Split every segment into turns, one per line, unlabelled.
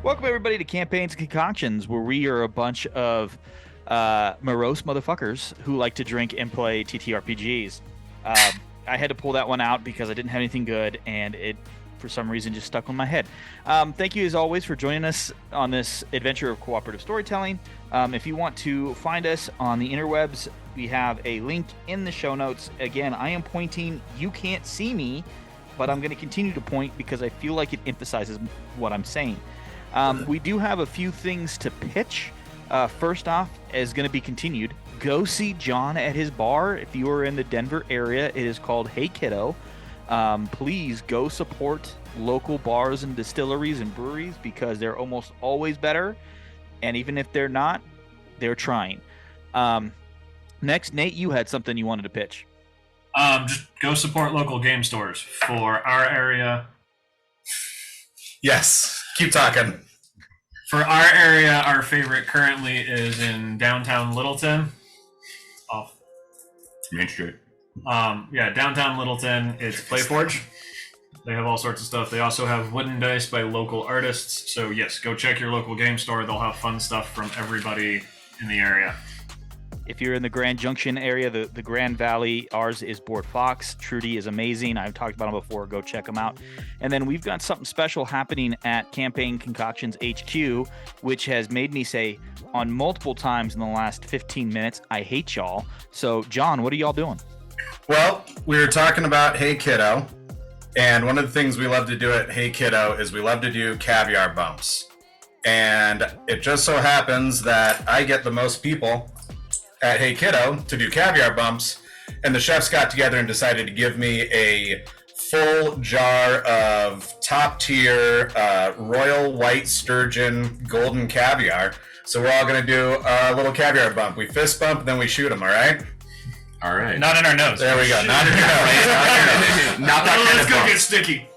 Welcome, everybody, to Campaigns and Concoctions, where we are a bunch of morose motherfuckers who like to drink and play TTRPGs. I had to pull that one out because I didn't have anything good, and it, for some reason, just stuck on my head. Thank you, as always, for joining us on this adventure of cooperative storytelling. If you want to find us on the interwebs, we have a link in the show notes. Again, I am pointing. You can't see me, but I'm going to continue to point because I feel like it emphasizes what I'm saying. We do have a few things to pitch. First off, is going to be continued. Go see John at his bar. If you are in the Denver area, it is called Hey Kiddo. Please go support local bars and distilleries and breweries because they're almost always better. And even if they're not, they're trying. Next, Nate, you had something you wanted to pitch.
Just go support local game stores for our area.
Yes. Keep talking.
For our area, our favorite currently is in downtown Littleton. Off
Main Street.
Downtown Littleton. It's Playforge. They have all sorts of stuff. They also have wooden dice by local artists. So yes, go check your local game store. They'll have fun stuff from everybody in the area.
If you're in the Grand Junction area, the Grand Valley, ours is Board Fox. Trudy is amazing. I've talked about them before. Go check them out. And then we've got something special happening at Campaign Concoctions HQ, which has made me say on multiple times in the last 15 minutes, I hate y'all. So, John, what are y'all doing?
Well, we were talking about Hey Kiddo, and one of the things we love to do at Hey Kiddo is we love to do caviar bumps. And it just so happens that I get the most people at Hey Kiddo to do caviar bumps, and the chefs got together and decided to give me a full jar of top tier royal white sturgeon golden caviar. So we're all gonna do a little caviar bump. We fist bump, then we shoot them. All right.
All right.
Not in our nose.
There we go. Not in your nose.
Not that kind
Let's
of
go
bump.
get sticky.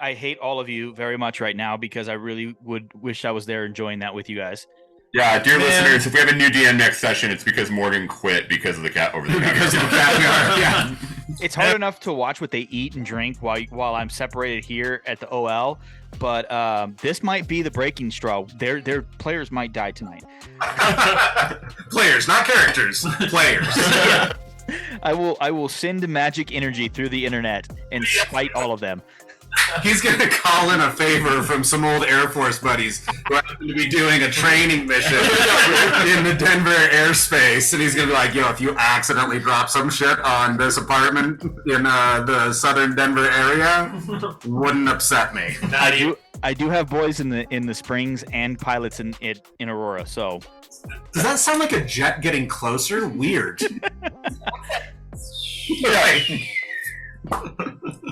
I hate all of you very much right now because I really would wish I was there enjoying that with you guys.
Yeah, dear listeners, if we have a new DM next session, it's because Morgan quit because of the cat over the
Because of the caviar. Yeah.
It's hard enough to watch what they eat and drink while I'm separated here at the OL, but this might be the breaking straw. Their players might die tonight.
Players, not characters. Players.
I will send magic energy through the internet and spite all of them.
He's going to call in a favor from some old Air Force buddies who happen to be doing a training mission in the Denver airspace. And he's going to be like, yo, if you accidentally drop some shit on this apartment in the southern Denver area, wouldn't upset me.
I do have boys in the Springs and pilots in Aurora, so.
Does that sound like a jet getting closer? Weird. Right.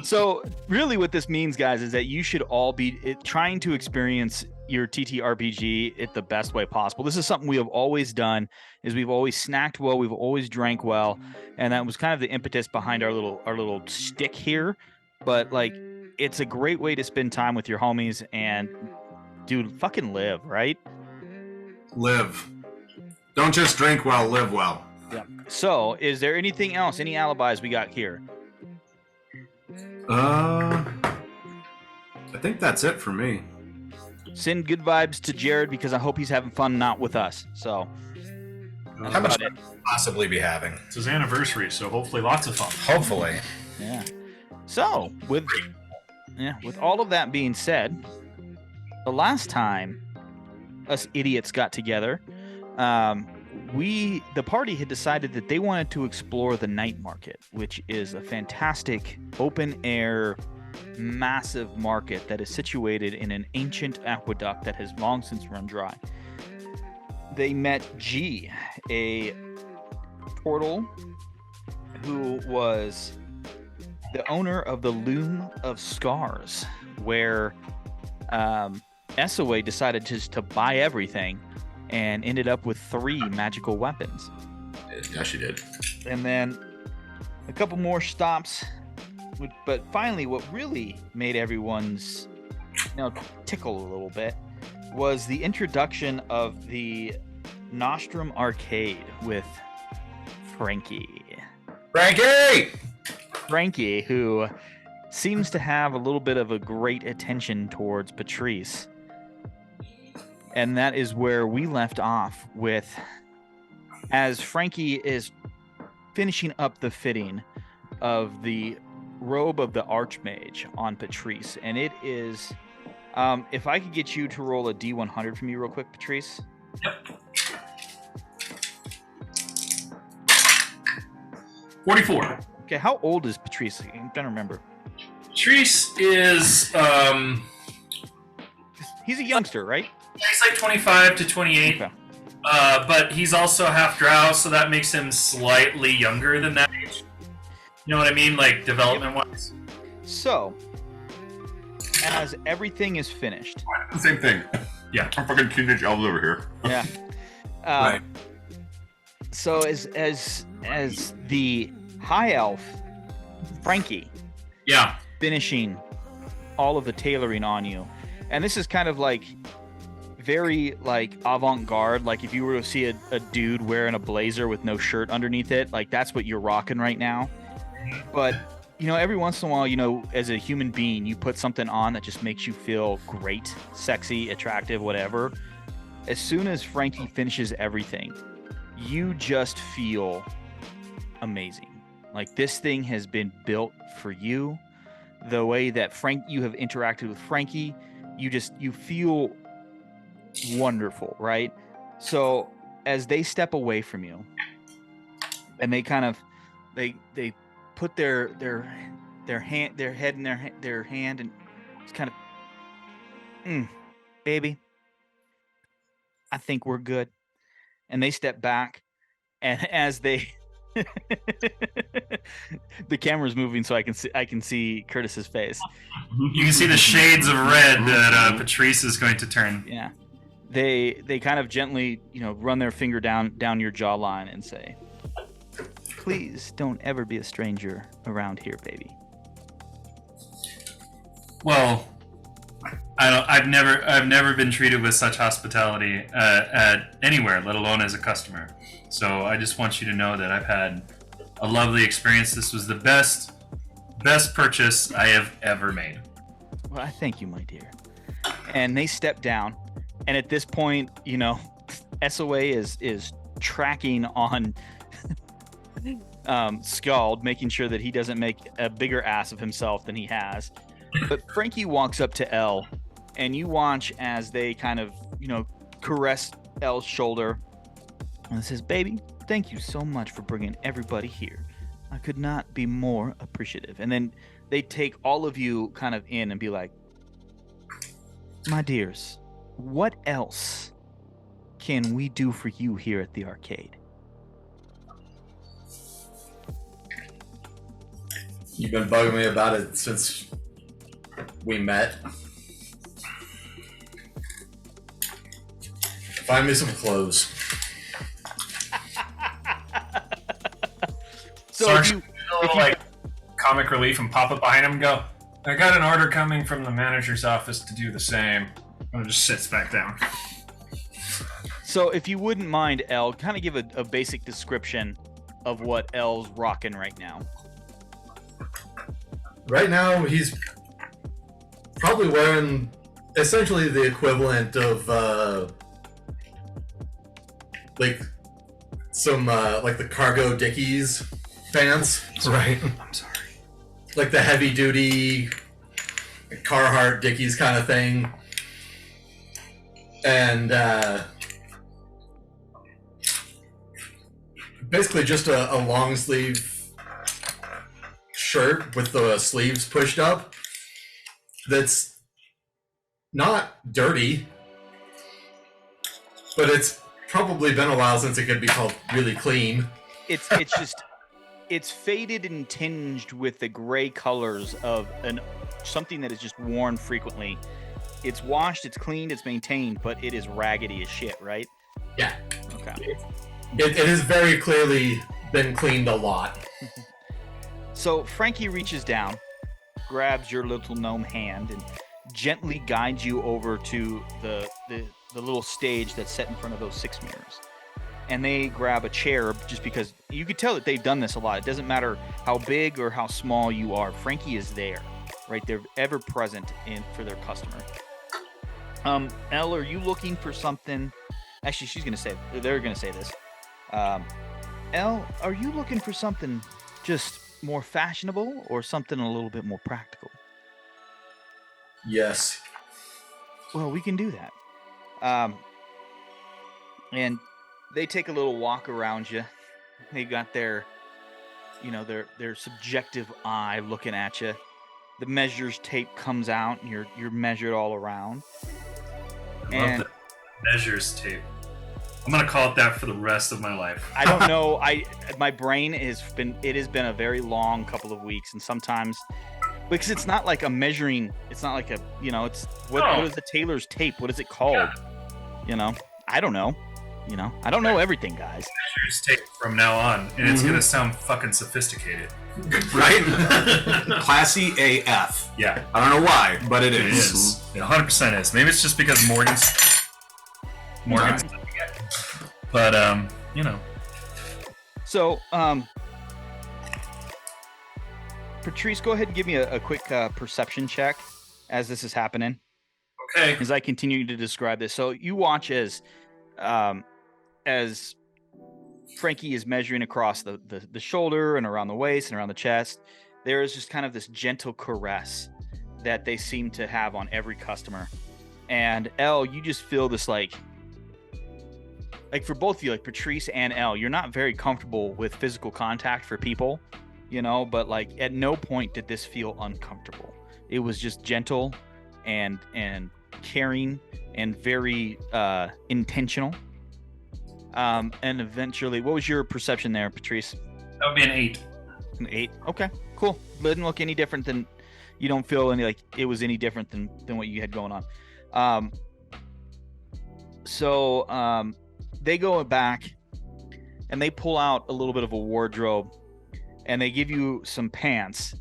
So really what this means, guys, is that you should all be trying to experience your TTRPG at the best way possible. This is something we have always done, is we've always snacked well, we've always drank well, and that was kind of the impetus behind our little stick here. But like, it's a great way to spend time with your homies and, dude, fucking live, right?
Live. Don't just drink well, live well.
Yeah. So, is there anything else? Any alibis we got here?
I think that's it for me.
Send good vibes to Jared because I hope he's having fun not with us. So,
How much could possibly be having?
It's his anniversary, so hopefully lots of fun.
Hopefully.
Yeah. So, with all of that being said, the last time us idiots got together, the party had decided that they wanted to explore the night market, which is a fantastic open air, massive market that is situated in an ancient aqueduct that has long since run dry. They met G, a turtle who was the owner of the Loom of Scars, where SOA decided just to buy everything and ended up with 3 magical weapons.
Yeah, she did.
And then a couple more stops. But finally, what really made everyone's tickle a little bit was the introduction of the Nostrum Arcade with Frankie.
Frankie!
Frankie, who seems to have a little bit of a great attention towards Patrice. And that is where we left off with, as Frankie is finishing up the fitting of the robe of the Archmage on Patrice. And it is, if I could get you to roll a D100 for me real quick, Patrice.
Yep. 44.
Okay, how old is Patrice? I'm trying to remember.
Patrice is
He's a youngster, right?
he's like 25 to 28.
Okay.
But he's also half drow, so that makes him slightly younger than that age. You know what I mean? Like, development-wise.
So, as everything is finished.
Same thing.
Yeah.
I'm fucking teenage elves over here.
Yeah.
Right.
So as the high elf, Frankie,
Yeah.
finishing all of the tailoring on you, and this is kind of like very like avant-garde. Like if you were to see a dude wearing a blazer with no shirt underneath it, like that's what you're rocking right now. But you know, every once in a while, you know, as a human being, you put something on that just makes you feel great, sexy, attractive, whatever. As soon as Frankie finishes everything, you just feel amazing. Like this thing has been built for you. The way that you have interacted with Frankie, you feel wonderful, right? So as they step away from you, and they kind of they put their head in their hand, and it's kind of, baby, I think we're good. And they step back, and as they the camera's moving so I can see Curtis's face.
You can see the shades of red that Patrice is going to turn.
Yeah. They kind of gently, you know, run their finger down your jawline and say, "Please don't ever be a stranger around here, baby."
Well, I've never been treated with such hospitality at anywhere, let alone as a customer. So I just want you to know that I've had a lovely experience. This was the best purchase I have ever made.
Well, I thank you, my dear. And they step down, and at this point, you know, SOA is tracking on Scald, making sure that he doesn't make a bigger ass of himself than he has. But Frankie walks up to Elle, and you watch as they kind of, you know, caress Elle's shoulder, and says, "Baby, thank you so much for bringing everybody here. I could not be more appreciative." And then they take all of you kind of in and be like, "My dears, what else can we do for you here at the arcade?"
You've been bugging me about it since we met. Find me some clothes.
So
Sarge,
if you,
a little like comic relief and pop up behind him and go, "I got an order coming from the manager's office to do the same." And just sits back down.
so if you wouldn't mind, Elle, kind of give a basic description of what Elle's rocking right now.
Right now, he's probably wearing essentially the equivalent of like some like the cargo Dickies pants. Right.
I'm sorry.
Like the heavy duty Carhartt Dickies kind of thing. And basically just a long sleeve shirt with the sleeves pushed up that's not dirty, but it's probably been a while since it could be called really clean.
It's just it's faded and tinged with the gray colors of something that is just worn frequently. It's washed, it's cleaned, it's maintained, but it is raggedy as shit, right?
Yeah.
Okay.
It has very clearly been cleaned a lot.
So Frankie reaches down, grabs your little gnome hand, and gently guides you over to the little stage that's set in front of those 6 mirrors. And they grab a chair, just because you could tell that they've done this a lot. It doesn't matter how big or how small you are. Frankie is there. right? They're ever present in for their customer. Elle, are you looking for something? Actually, they're gonna say this. Elle, are you looking for something just more fashionable or something a little bit more practical?
Yes.
Well, we can do that. And they take a little walk around you. They got their subjective eye looking at you. The measures tape comes out, and you're measured all around.
I love the measures tape. I'm gonna call it that for the rest of my life.
I don't know. My brain has been a very long couple of weeks, and sometimes because it's not like a measuring. It's not like it's what is the tailor's tape? What is it called? Yeah. I don't know. I don't know everything, guys.
Measures tape from now on, and it's gonna sound fucking sophisticated.
Right? Classy AF.
Yeah,
I don't know why, but it
it is. It 100% is. Maybe it's just because Morgan's. But
So, Patrice, go ahead and give me a quick perception check as this is happening.
Okay.
As I continue to describe this, so you watch as Frankie is measuring across the shoulder and around the waist and around the chest. There is just kind of this gentle caress that they seem to have on every customer. And Elle, you just feel this like for both of you, like Patrice and Elle, you're not very comfortable with physical contact for people, but like at no point did this feel uncomfortable. It was just gentle and caring and very intentional. And eventually, what was your perception there, Patrice?
that would be an 8.
An 8. Okay, cool. Didn't look any different than. You don't feel any like it was any different than what you had going on. So they go back and they pull out a little bit of a wardrobe, and they give you some pants,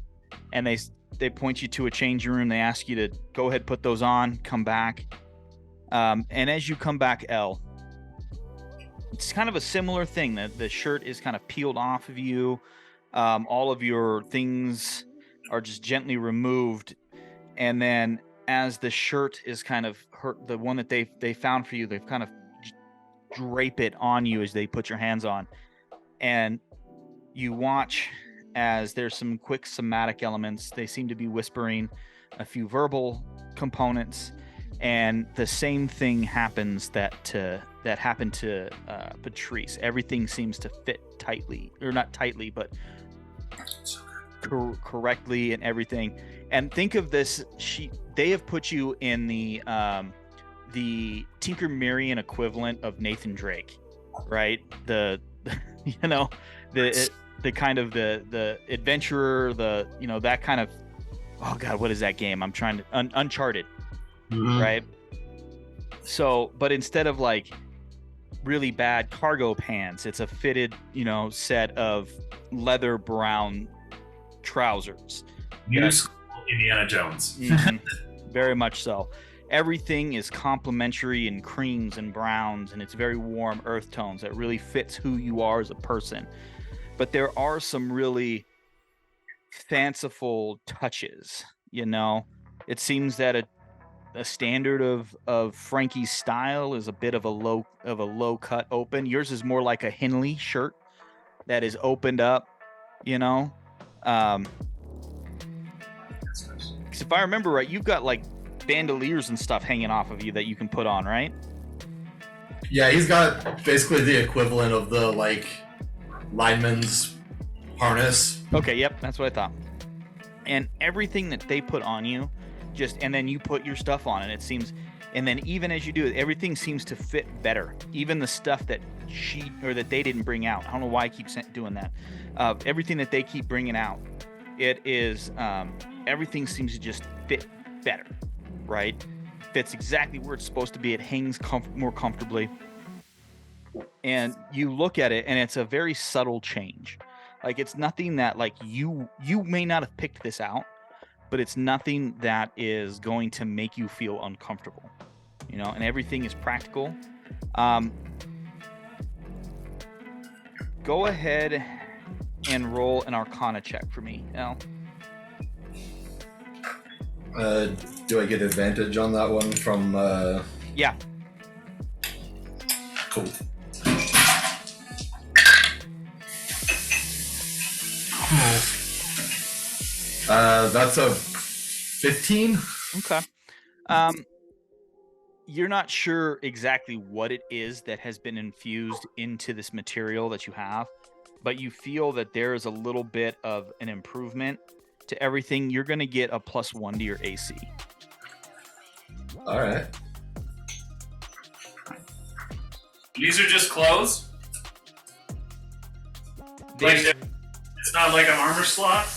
and they point you to a changing room. They ask you to go ahead, put those on, come back. And as you come back, Elle, it's kind of a similar thing. That the shirt is kind of peeled off of you. All of your things are just gently removed, and then as the shirt is kind of the one that they found for you, they've kind of drape it on you as they put your hands on, and you watch as there's some quick somatic elements. They seem to be whispering a few verbal components, and the same thing happens that happened to Patrice. Everything seems to fit tightly, or not tightly, but correctly and everything. And think of this: they have put you in the Tinkermire equivalent of Nathan Drake, right? The the kind of the adventurer, that kind of, oh god, what is that game? I'm trying to Uncharted, right? So, but instead of like really bad cargo pants, it's a fitted, set of leather brown trousers.
New school Indiana Jones.
Very much so. Everything is complementary in creams and browns, and it's very warm earth tones that really fits who you are as a person. But there are some really fanciful touches, It seems that a standard of Frankie's style is a bit of a low cut open. Yours is more like a Henley shirt that is opened up, Because if I remember right, you've got like bandoliers and stuff hanging off of you that you can put on, right?
Yeah, he's got basically the equivalent of the lineman's harness.
Okay, yep, that's what I thought. And everything that they put on you, and then you put your stuff on, and it seems, and then even as you do it, everything seems to fit better. Even the stuff that that they didn't bring out. I don't know why I keep doing that. Everything that they keep bringing out, it is, everything seems to just fit better, right? Fits exactly where it's supposed to be. It hangs more comfortably. And you look at it, and it's a very subtle change. Like, it's nothing that, like, you may not have picked this out, but it's nothing that is going to make you feel uncomfortable, and everything is practical. Go ahead and roll an Arcana check for me, Elle.
Do I get advantage on that one from?
Yeah.
Cool. That's a 15.
Okay. You're not sure exactly what it is that has been infused into this material that you have, but you feel that there is a little bit of an improvement to everything. You're going to get a +1 to your AC.
All right.
These are just clothes? Like, it's not like an armor slot?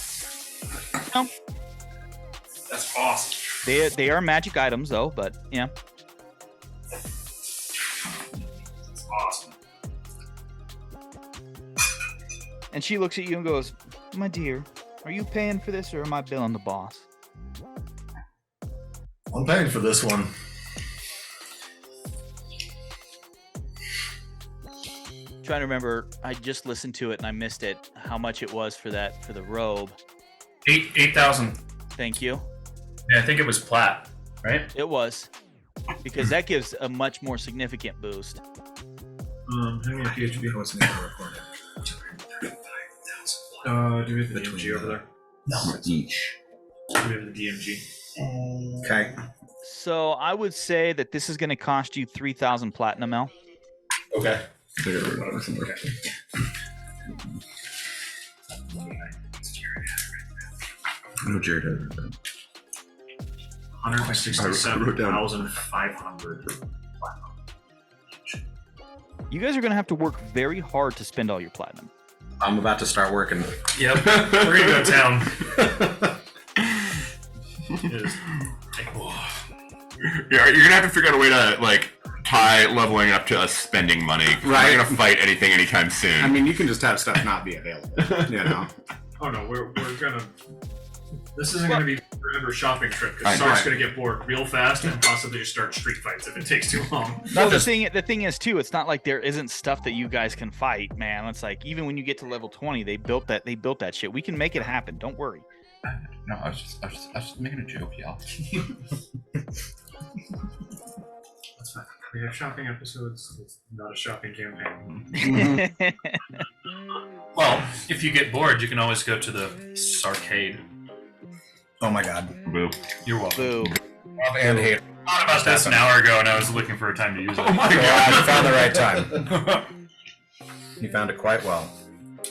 No.
That's awesome.
They are magic items, though, but yeah.
That's awesome.
And she looks at you and goes, "My dear, are you paying for this or am I billing the boss?"
I'm paying for this one.
Trying to remember, I just listened to it and I missed it. How much it was for the robe?
8,000.
Thank you.
Yeah, I think it was plat, right?
It was, because that gives a much more significant boost.
How many PHP?
What's the name of the recording?
Do we have the DMG over there?
No, each.
Do we have the DMG?
Okay.
So I would say that this is going to cost you 3,000 platinum, L.
Okay.
No, Jared has it.
167,500.
You guys are going to have to work very hard to spend all your platinum.
I'm about to start working.
Yep. We're gonna go to town.
Yeah, you're gonna have to figure out a way to tie leveling up to us spending money. Right. We're not gonna fight anything anytime soon.
I mean, you can just have stuff not be available. You know.
Oh no, we're gonna. This isn't gonna be a forever shopping trip because
I know.
Sark's gonna get bored real fast and possibly just start street fights if it takes too long.
Well, the thing is too, it's not like there isn't stuff that you guys can fight, man. It's like even when you get to level 20, they built that shit. We can make it happen. Don't worry.
No, I was just making a joke, y'all.
That's fine. We have shopping episodes. It's not a shopping campaign.
Well, if you get bored, you can always go to the Sarcade.
Oh my god.
Boo.
You're welcome.
Boo.
Love and hate.
I thought about this an hour ago, and I was looking for a time to use it.
Oh my
Yeah, you
god.
found the right time. You found it quite well.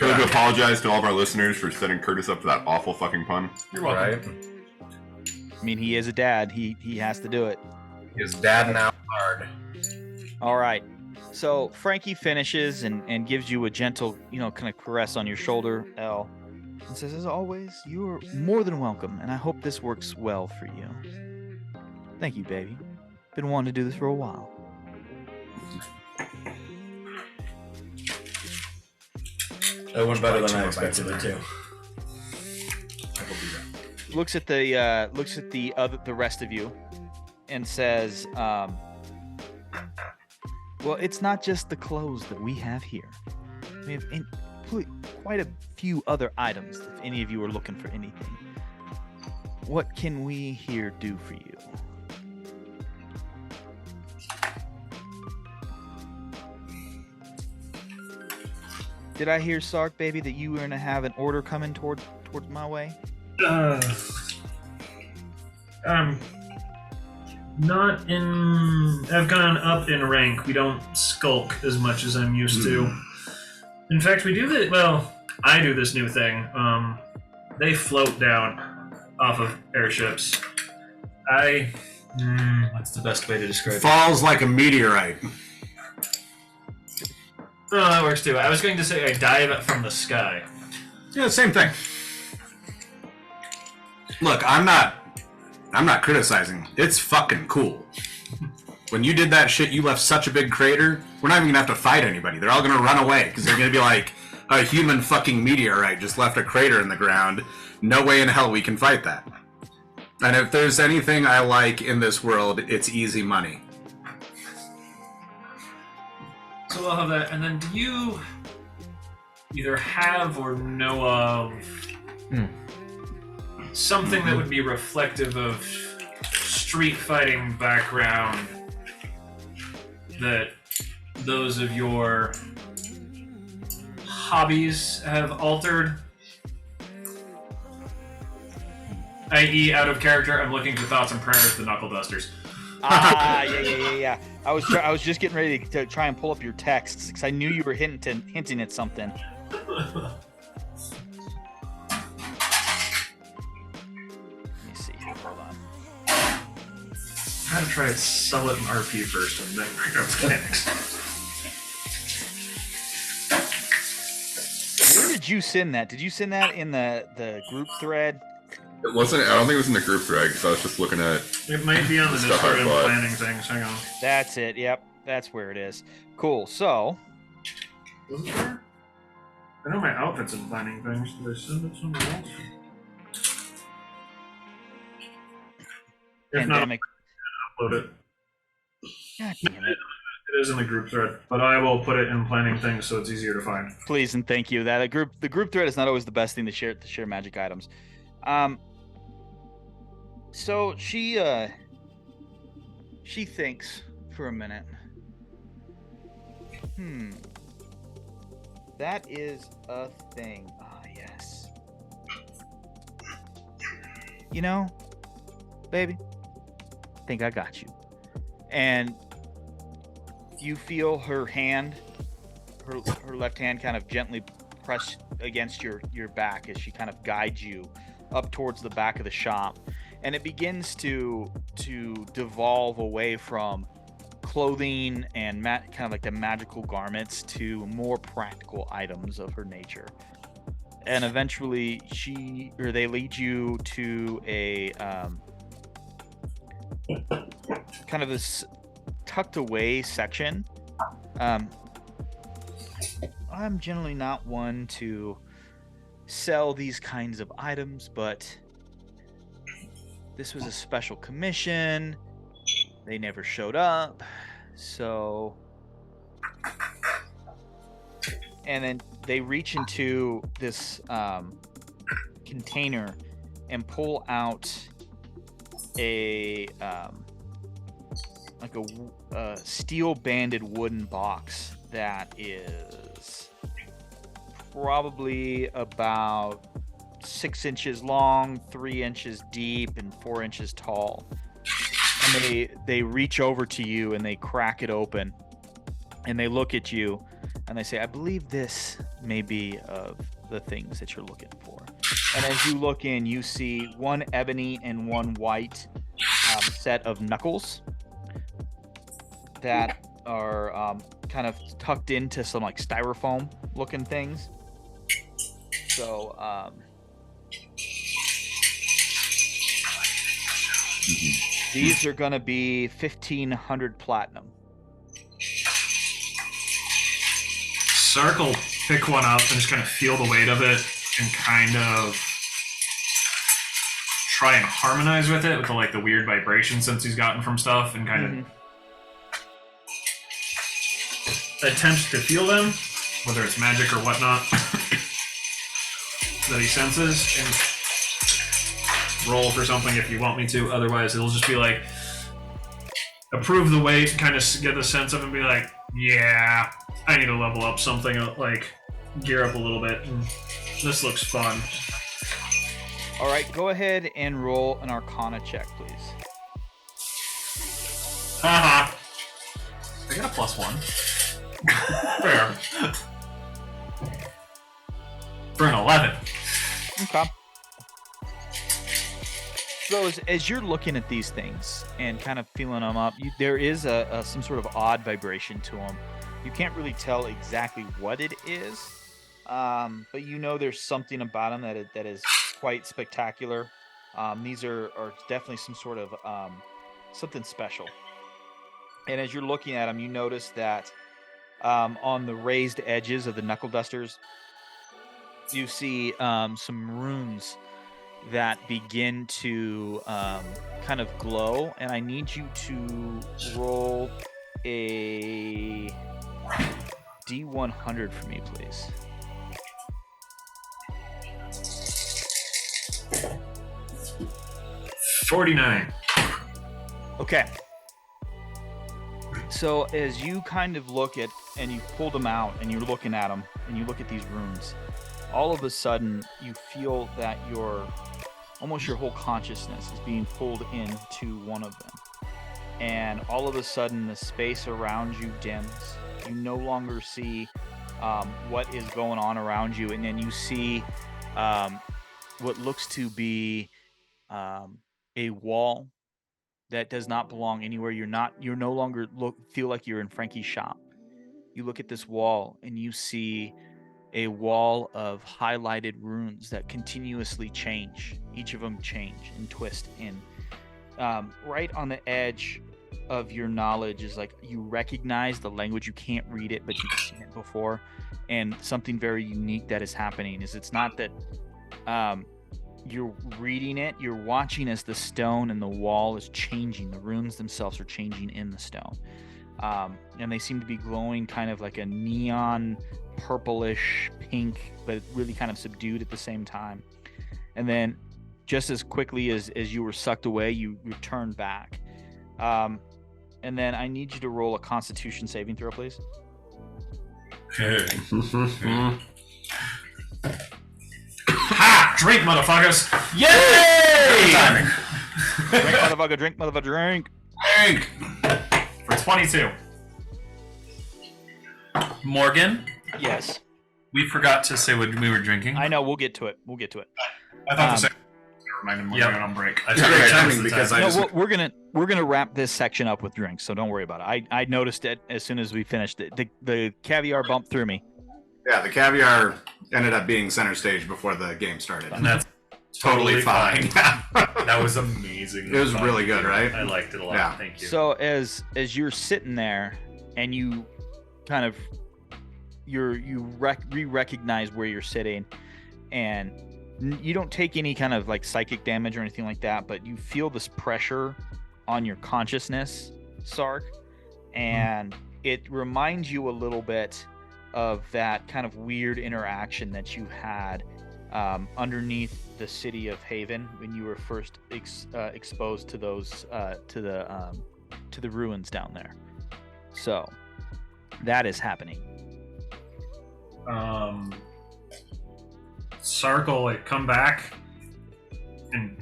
I'd like to apologize to all of our listeners for setting Curtis up for that awful fucking pun.
You're welcome.
Right?
I mean, he is a dad. He has to do it.
His dad now hard.
All right. So Frankie finishes and gives you a gentle, kind of caress on your shoulder, L, and says, "As always, you're more than welcome, and I hope this works well for you." Thank you, baby. Been wanting to do this for a while.
That went better than I expected it to.
Looks at the rest of you, and says, "Well, it's not just the clothes that we have here. We have quite a few other items. If any of you are looking for anything, what can we here do for you?" Did I hear, Sark, baby, that you were gonna have an order coming towards my way?
Not in. I've gone up in rank. We don't skulk as much as I'm used to. In fact, we do the. Well, I do this new thing. They float down off of airships.
What's the best way to describe it?
Falls like a meteorite.
Oh, that works too. I was going to say I dive from the sky.
Yeah, same thing. Look, I'm not criticizing. It's fucking cool. When you did that shit, you left such a big crater. We're not even gonna have to fight anybody. They're all gonna run away because they're gonna be like, a human fucking meteorite just left a crater in the ground. No way in hell we can fight that. And if there's anything I like in this world, it's easy money.
So I'll have that. And then do you either have or know of something that would be reflective of street fighting background that those of your hobbies have altered. I.e., out of character, I'm looking for thoughts and prayers, the Knuckle Dusters.
Yeah. I was just getting ready to try and pull up your texts because I knew you were hinting at something. Let me see here. Hold on.
I'm going to try to sell it in RP first and then bring up mechanics.
Where did you send that? Did you send that in the group thread?
It wasn't. I don't think it was in the group thread because I was just looking at.
It might be on the
Stuff
Discord
I
and
bought.
planning things. Hang on.
That's it. Yep, that's where it is. Cool. So,
Was it there? I know my outfits and planning things. Did I send it somewhere else? If not,
pandemic.
upload it.
God damn it.
It is in the group thread, but I will put it in planning things so it's easier to find.
Please and thank you. The group thread is not always the best thing to share magic items. So she thinks for a minute. That is a thing. Ah, yes. You know, baby, I think I got you. And you feel her hand, her left hand kind of gently press against your back as she kind of guides you up towards the back of the shop. And it begins to devolve away from clothing and kind of like the magical garments to more practical items of her nature. And eventually they lead you to a kind of this tucked away section. I'm generally not one to sell these kinds of items, but this was a special commission. They never showed up, so... And then they reach into this container and pull out a like a steel banded wooden box that is probably about 6 inches long, 3 inches deep, and 4 inches tall. And they reach over to you and they crack it open and they look at you and they say, I believe this may be of the things that you're looking for. And as you look in, you see one ebony and one white set of knuckles that are kind of tucked into some like styrofoam looking things. So these are going to be 1,500 platinum.
Sark will pick one up and just kind of feel the weight of it and kind of try and harmonize with it with the weird vibration sense he's gotten from stuff and kind of attempts to feel them, whether it's magic or whatnot that he senses, and roll for something if you want me to. Otherwise, it'll just be like approve the weight, kind of get the sense of it and be like, yeah, I need to level up something, like gear up a little bit. And this looks fun.
All right, go ahead and roll an Arcana check, please.
Haha.
I got a +1.
Fair. For an 11.
Okay. So as you're looking at these things and kind of feeling them up, there is some sort of odd vibration to them. You can't really tell exactly what it is, but you know there's something about them that is quite spectacular. These are definitely some sort of something special. And as you're looking at them, you notice that on the raised edges of the knuckle dusters, you see some runes that begin to kind of glow, and I need you to roll a D100 for me, please.
49.
Okay. So as you kind of look at, and you pulled them out, and you're looking at them, and you look at these runes, all of a sudden you feel that almost your whole consciousness is being pulled into one of them. And all of a sudden the space around you dims. You no longer see what is going on around you, and then you see what looks to be a wall that does not belong anywhere. You're no longer feel like you're in Frankie's shop. You look at this wall and you see a wall of highlighted runes that continuously change. Each of them change and twist in. Right on the edge of your knowledge is like you recognize the language. You can't read it, but you've seen it before. And something very unique that is happening is it's not that you're reading it, you're watching as the stone and the wall is changing. The runes themselves are changing in the stone. And they seem to be glowing kind of like a neon purplish pink, but really kind of subdued at the same time. And then just as quickly as you were sucked away, you return back. And then I need you to roll a Constitution saving throw, please.
Ha! Drink, motherfuckers!
Yay! Drink, motherfucker, drink, motherfucker, drink.
Drink! For 22.
Morgan,
Yes.
we forgot to say what we were drinking.
I know, we'll get to it.
I thought the second reminded me
Yep.
when on break.
I
It's
forgot
great
that was
timing
the
because
time.
I
No,
just
we're gonna wrap this section up with drinks, so don't worry about it. I noticed it as soon as we finished it. The caviar bumped through me.
the caviar ended up being center stage before the game started.
And that's
Totally fine.
That was amazing.
It was really good, right?
I liked it a lot.
Yeah.
Thank you.
So as you're sitting there and you kind of recognize where you're sitting, and you don't take any kind of like psychic damage or anything like that, but you feel this pressure on your consciousness, Sark, and it reminds you a little bit of that kind of weird interaction that you had underneath the city of Haven when you were first exposed to those to the ruins down there. So that is happening.
Sark will like come back and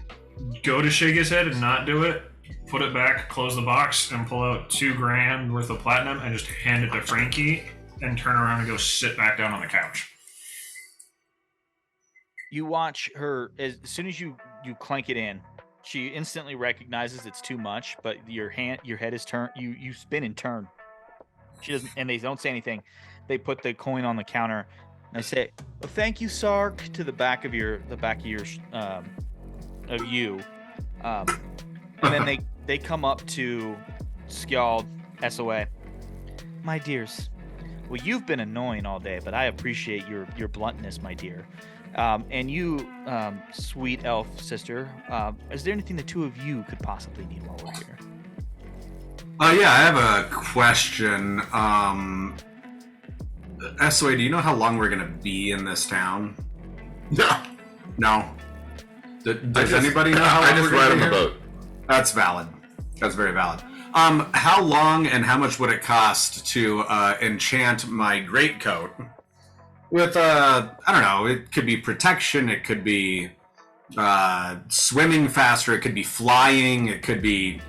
go to shake his head and not do it. Put it back, close the box, and pull out $2,000 worth of platinum and just hand it to Frankie and turn around and go sit back down on the couch.
You watch her as soon as you clank it in. She instantly recognizes it's too much, but your head is turned. You spin and turn. She doesn't, and they don't say anything. They put the coin on the counter. And I say, "Well, thank you, Sark," to the back of your of you. And then they come up to Skjald, SOA. My dears, well, you've been annoying all day, but I appreciate your bluntness, my dear. And you, sweet elf sister, is there anything the two of you could possibly need while we're here?
Yeah, I have a question. SOA, do you know how long we're gonna be in this town?
No.
No. Does anybody know how long
I just
we're
ride
gonna
on
be
the
here?
boat.
That's valid. That's very valid. How long and how much would it cost to enchant my greatcoat with I don't know, it could be protection, it could be swimming faster, it could be flying, it could be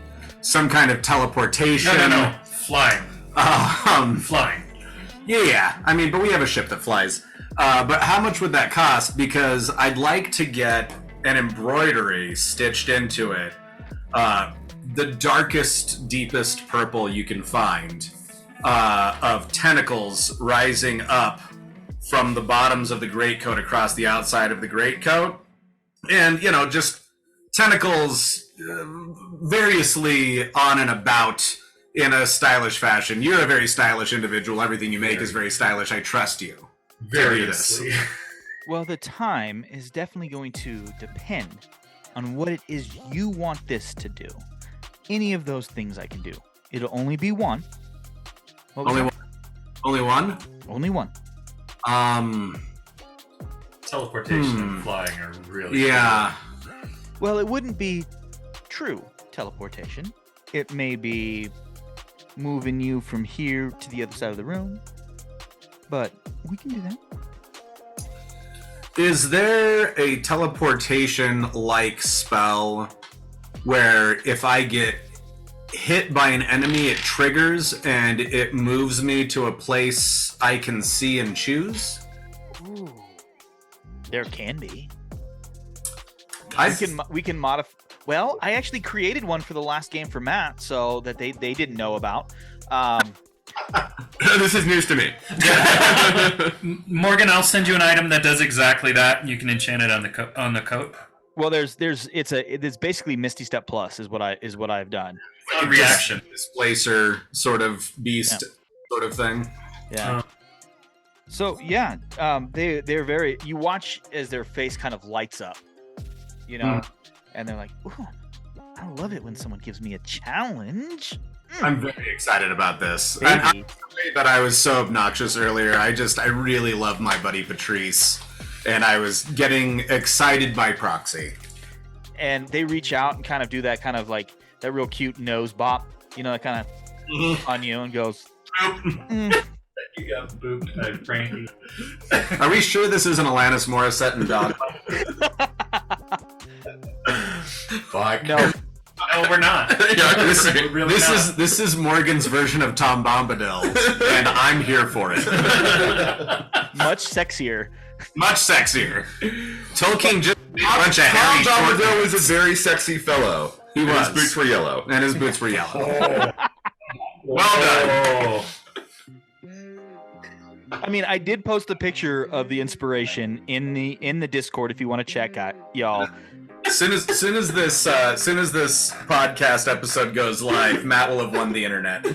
some kind of teleportation.
No. Flying. Flying.
Yeah, I mean, but we have a ship that flies. But how much would that cost? Because I'd like to get an embroidery stitched into it. The darkest, deepest purple you can find of tentacles rising up from the bottoms of the greatcoat across the outside of the greatcoat. And, you know, just tentacles variously on and about in a stylish fashion. You're a very stylish individual. Everything you make is very stylish. I trust you.
Variously.
Well, the time is definitely going to depend on what it is you want this to do. Any of those things I can do. It'll only be one. What was
Only
that?
one? Only one?
Only one.
Teleportation and flying are really
Yeah.
Well, it wouldn't be true teleportation. It may be moving you from here to the other side of the room, but we can do that.
Is there a teleportation-like spell where if I get hit by an enemy, it triggers and it moves me to a place I can see and choose?
Ooh. There can be.
I
We can modify. Well, I actually created one for the last game for Matt, so that they didn't know about.
This is news to me.
Morgan, I'll send you an item that does exactly that. You can enchant it on the coat.
Well, it's basically Misty Step Plus is what I've done.
On reaction.
displacer sort of beast sort of thing.
Yeah. So yeah, they're very. You watch as their face kind of lights up, and they're like, "Ooh, I love it when someone gives me a challenge."
I'm very excited about this.
Baby.
I'm sorry that I was so obnoxious earlier. I really love my buddy Patrice, and I was getting excited by proxy.
And they reach out and kind of do that kind of like that real cute nose bop, that kind of on you and goes.
You got booped, Frankie.
Are we sure this isn't Alanis Morissette and Dog?
Fuck.
No.
No, we're not.
Yeah,
This is Morgan's version of Tom Bombadil, and I'm here for it.
Much sexier.
Much sexier. Tolkien just made a bunch of
Tom
hairy short
Bombadil was
dudes.
a very sexy fellow.
He
And
was.
His boots were yellow.
And his boots were yellow.
Well done.
I mean, I did post a picture of the inspiration in the Discord if you want to check out, y'all.
Soon as this podcast episode goes live, Matt will have won the internet.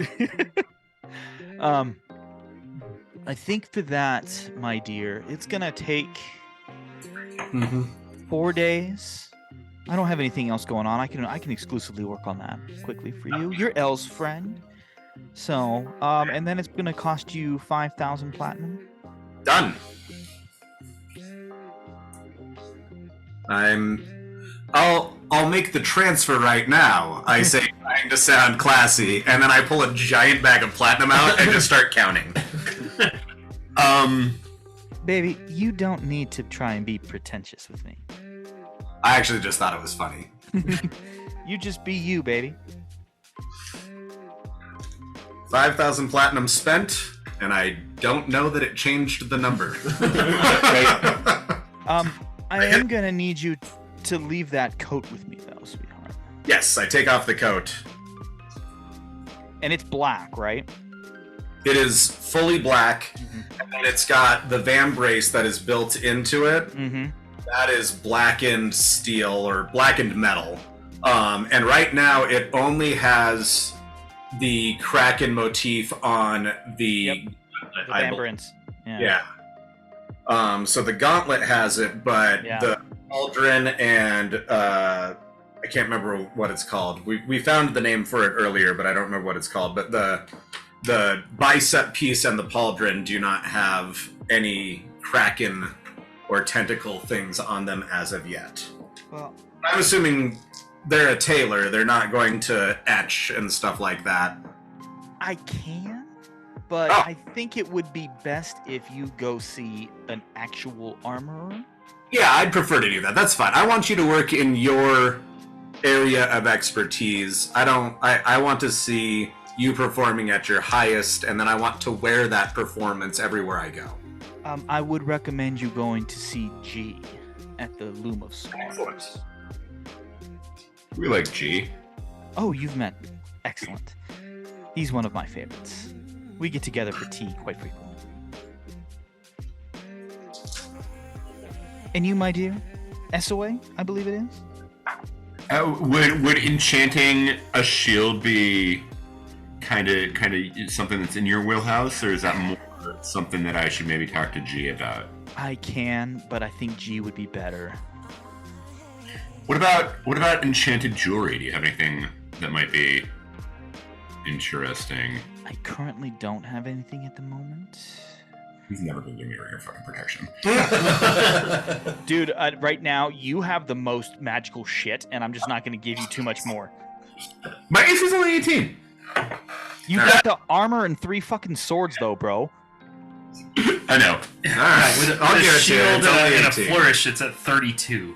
I think for that, my dear, it's gonna take 4 days. I don't have anything else going on. I can exclusively work on that quickly for you. You're Elle's friend. So, and then it's gonna cost you 5,000 platinum.
Done. I'll make the transfer right now. I say, trying to sound classy, and then I pull a giant bag of platinum out and just start counting.
Baby, you don't need to try and be pretentious with me.
I actually just thought it was funny.
You just be you, baby.
5,000 platinum spent, and I don't know that it changed the number.
I am gonna need you to leave that coat with me, though, sweetheart.
Yes, I take off the coat.
And it's black, right?
It is fully black, and it's got the vambrace that is built into it.
Mm-hmm.
That is blackened steel or blackened metal. And right now it only has the Kraken motif on the
The Vambrance.
Yeah. So the gauntlet has it, but the pauldron and I can't remember what it's called. We found the name for it earlier, but I don't remember what it's called. But the bicep piece and the pauldron do not have any Kraken or tentacle things on them as of yet.
Well,
I'm assuming they're a tailor. They're not going to etch and stuff like that.
I can, but I think it would be best if you go see an actual armorer.
Yeah, I'd prefer to do that. That's fine. I want you to work in your area of expertise. I want to see you performing at your highest, and then I want to wear that performance everywhere I go.
I would recommend you going to see G at the Loom of Stars.
We like G.
Oh, you've met. Excellent. He's one of my favorites. We get together for tea quite frequently. And you, my dear? SOA, I believe it is?
Would enchanting a shield be kind of something that's in your wheelhouse, or is that more something that I should maybe talk to G about?
I can, but I think G would be better.
What about enchanted jewelry? Do you have anything that might be interesting?
I currently don't have anything at the moment.
He's never been giving me ring of fucking protection.
Dude, right now you have the most magical shit, and I'm just not going to give you too much more.
My AC's only 18.
You got the armor and 3 fucking swords, though, bro.
I know.
All right,
With
I'll
a
give it to you.
shield
It's only
and a
18.
flourish, it's at 32.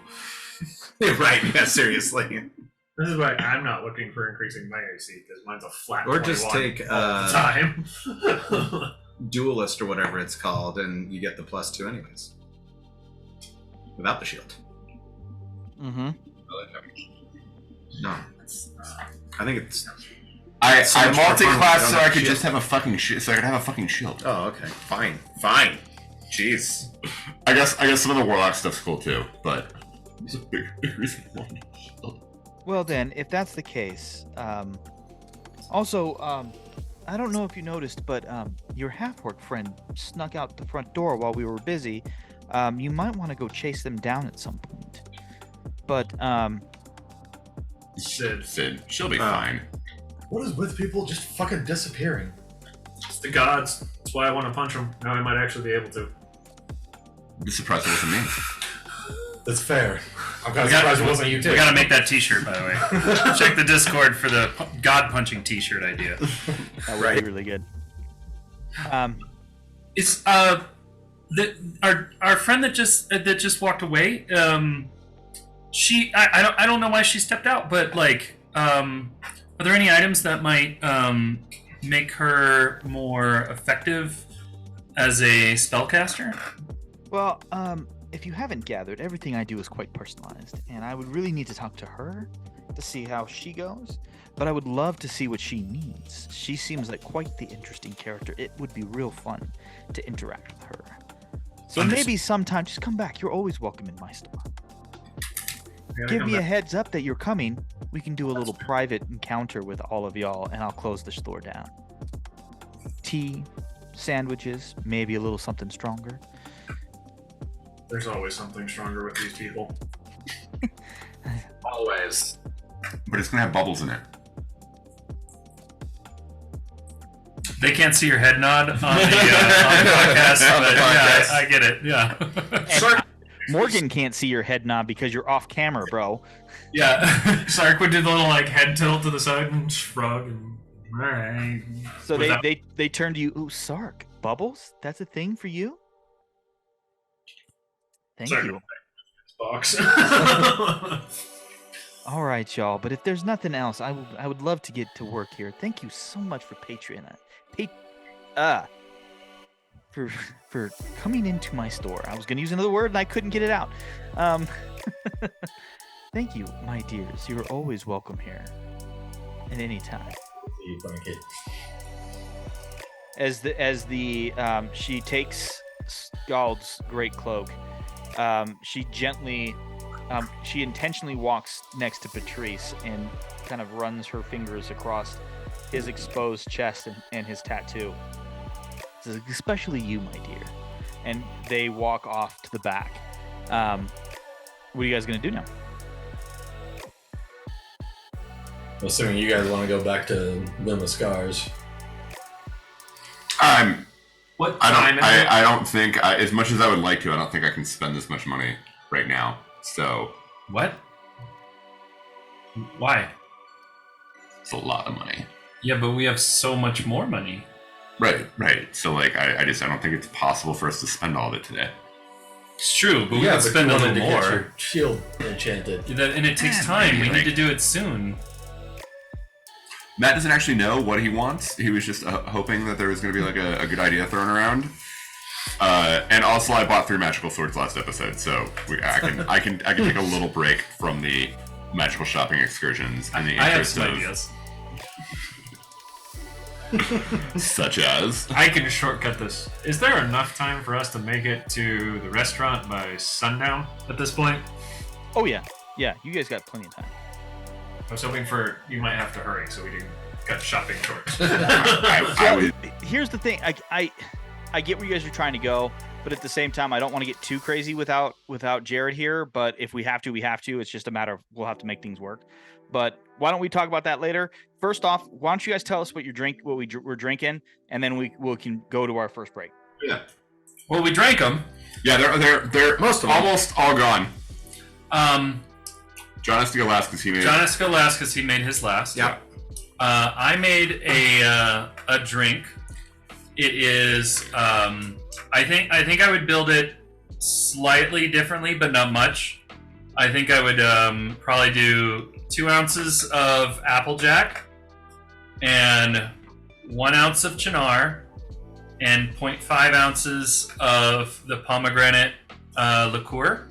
Right, yeah, seriously.
This is why I'm not looking for increasing my AC because mine's a flat.
Or just
21
take,
all the time.
Duelist or whatever it's called, and you get the +2 anyways. Without the shield.
Mm-hmm.
No. I think it's...
I
So much more fun
multi-class
when
so
you
I
don't
could
have
just
shield.
have a fucking so I could have a fucking shield.
Oh, okay. Fine. Fine. Jeez.
I guess some of the warlock stuff's cool too, but it's a big reason for wanting a shield.
Well, then, if that's the case, also, I don't know if you noticed, but your half-orc friend snuck out the front door while we were busy. You might want to go chase them down at some point. But,
Sid.
She'll be fine.
What is with people just fucking disappearing?
It's the gods. That's why I want to punch him. Now I might actually be able to.
Be surprised it wasn't me.
That's fair. I'm kind of
We got-
surprised it wasn't you too.
We gotta make that t-shirt, by the way. Check the Discord for the god punching t-shirt idea.
that would be really good.
It's our friend that just walked away. She I don't know why she stepped out, but like, are there any items that might make her more effective as a spellcaster?
Well, if you haven't gathered, everything I do is quite personalized, and I would really need to talk to her to see how she goes. But I would love to see what she needs. She seems like quite the interesting character. It would be real fun to interact with her. So maybe sometime, just come back. You're always welcome in my store. Give me a heads up that you're coming. We can do a little private encounter with all of y'all, and I'll close the store down. Tea, sandwiches, maybe a little something stronger.
There's always something stronger with these people.
Always.
But it's gonna have bubbles in it.
They can't see your head nod on the podcast,
On the
but
podcast.
yeah, I get it. Yeah.
Sark,
Morgan can't see your head nod because you're off camera, bro.
yeah. Sark would do the little like head tilt to the side and shrug and alright.
So
Without-
they turn to you. Ooh, Sark, bubbles? That's a thing for you? Thank
Sorry.
you.
box.
All right, y'all. But if there's nothing else, I would love to get to work here. Thank you so much for Patreon. For coming into my store. I was gonna use another word and I couldn't get it out. Thank you, my dears. You're always welcome here. At any time.
You blanket.
As the she takes Scald's great cloak, she intentionally walks next to Patrice and kind of runs her fingers across his exposed chest and his tattoo. Says, especially you, my dear. And they walk off to the back. What are you guys gonna do now?
Assuming you guys want to go back to them with scars.
What
I
time
don't.
is it?
I don't think, as much as I would like to, I don't think I can spend this much money right now. So
What? Why?
it's a lot of money.
Yeah, but we have so much more money.
Right. So like, I don't think it's possible for us to spend all of it today.
It's true, but we
Yeah,
could spend a
you
little
wanted to get
more.
your shield enchanted.
And it takes
Yeah,
time.
maybe,
We need
like-
to do it soon.
Matt doesn't actually know what he wants. He was just hoping that there was going to be like a good idea thrown around. And also, I bought 3 magical swords last episode, so I can take a little break from the magical shopping excursions in the
I have
interest
some
of
ideas.
such as.
I can shortcut this. Is there enough time for us to make it to the restaurant by sundown at this point?
Oh yeah. Yeah, you guys got plenty of time.
I was hoping for you might have to hurry so we didn't cut shopping short.
I would.
Here's the thing. I get where you guys are trying to go, but at the same time, I don't want to get too crazy without Jared here. But if we have to, we have to. It's just a matter of we'll have to make things work. But why don't we talk about that later? First off, why don't you guys tell us what we're drinking, and then we can go to our first break.
Yeah.
Well, we drank them.
Yeah, they're
Most of them.
almost all gone.
John
John has to go last because he made.
has to go last because he made his last.
Yep.
I made a drink. It is. I think I would build it slightly differently, but not much. I think I would probably do 2 ounces of Applejack and 1 ounce of Chinar and 0.5 ounces of the pomegranate liqueur.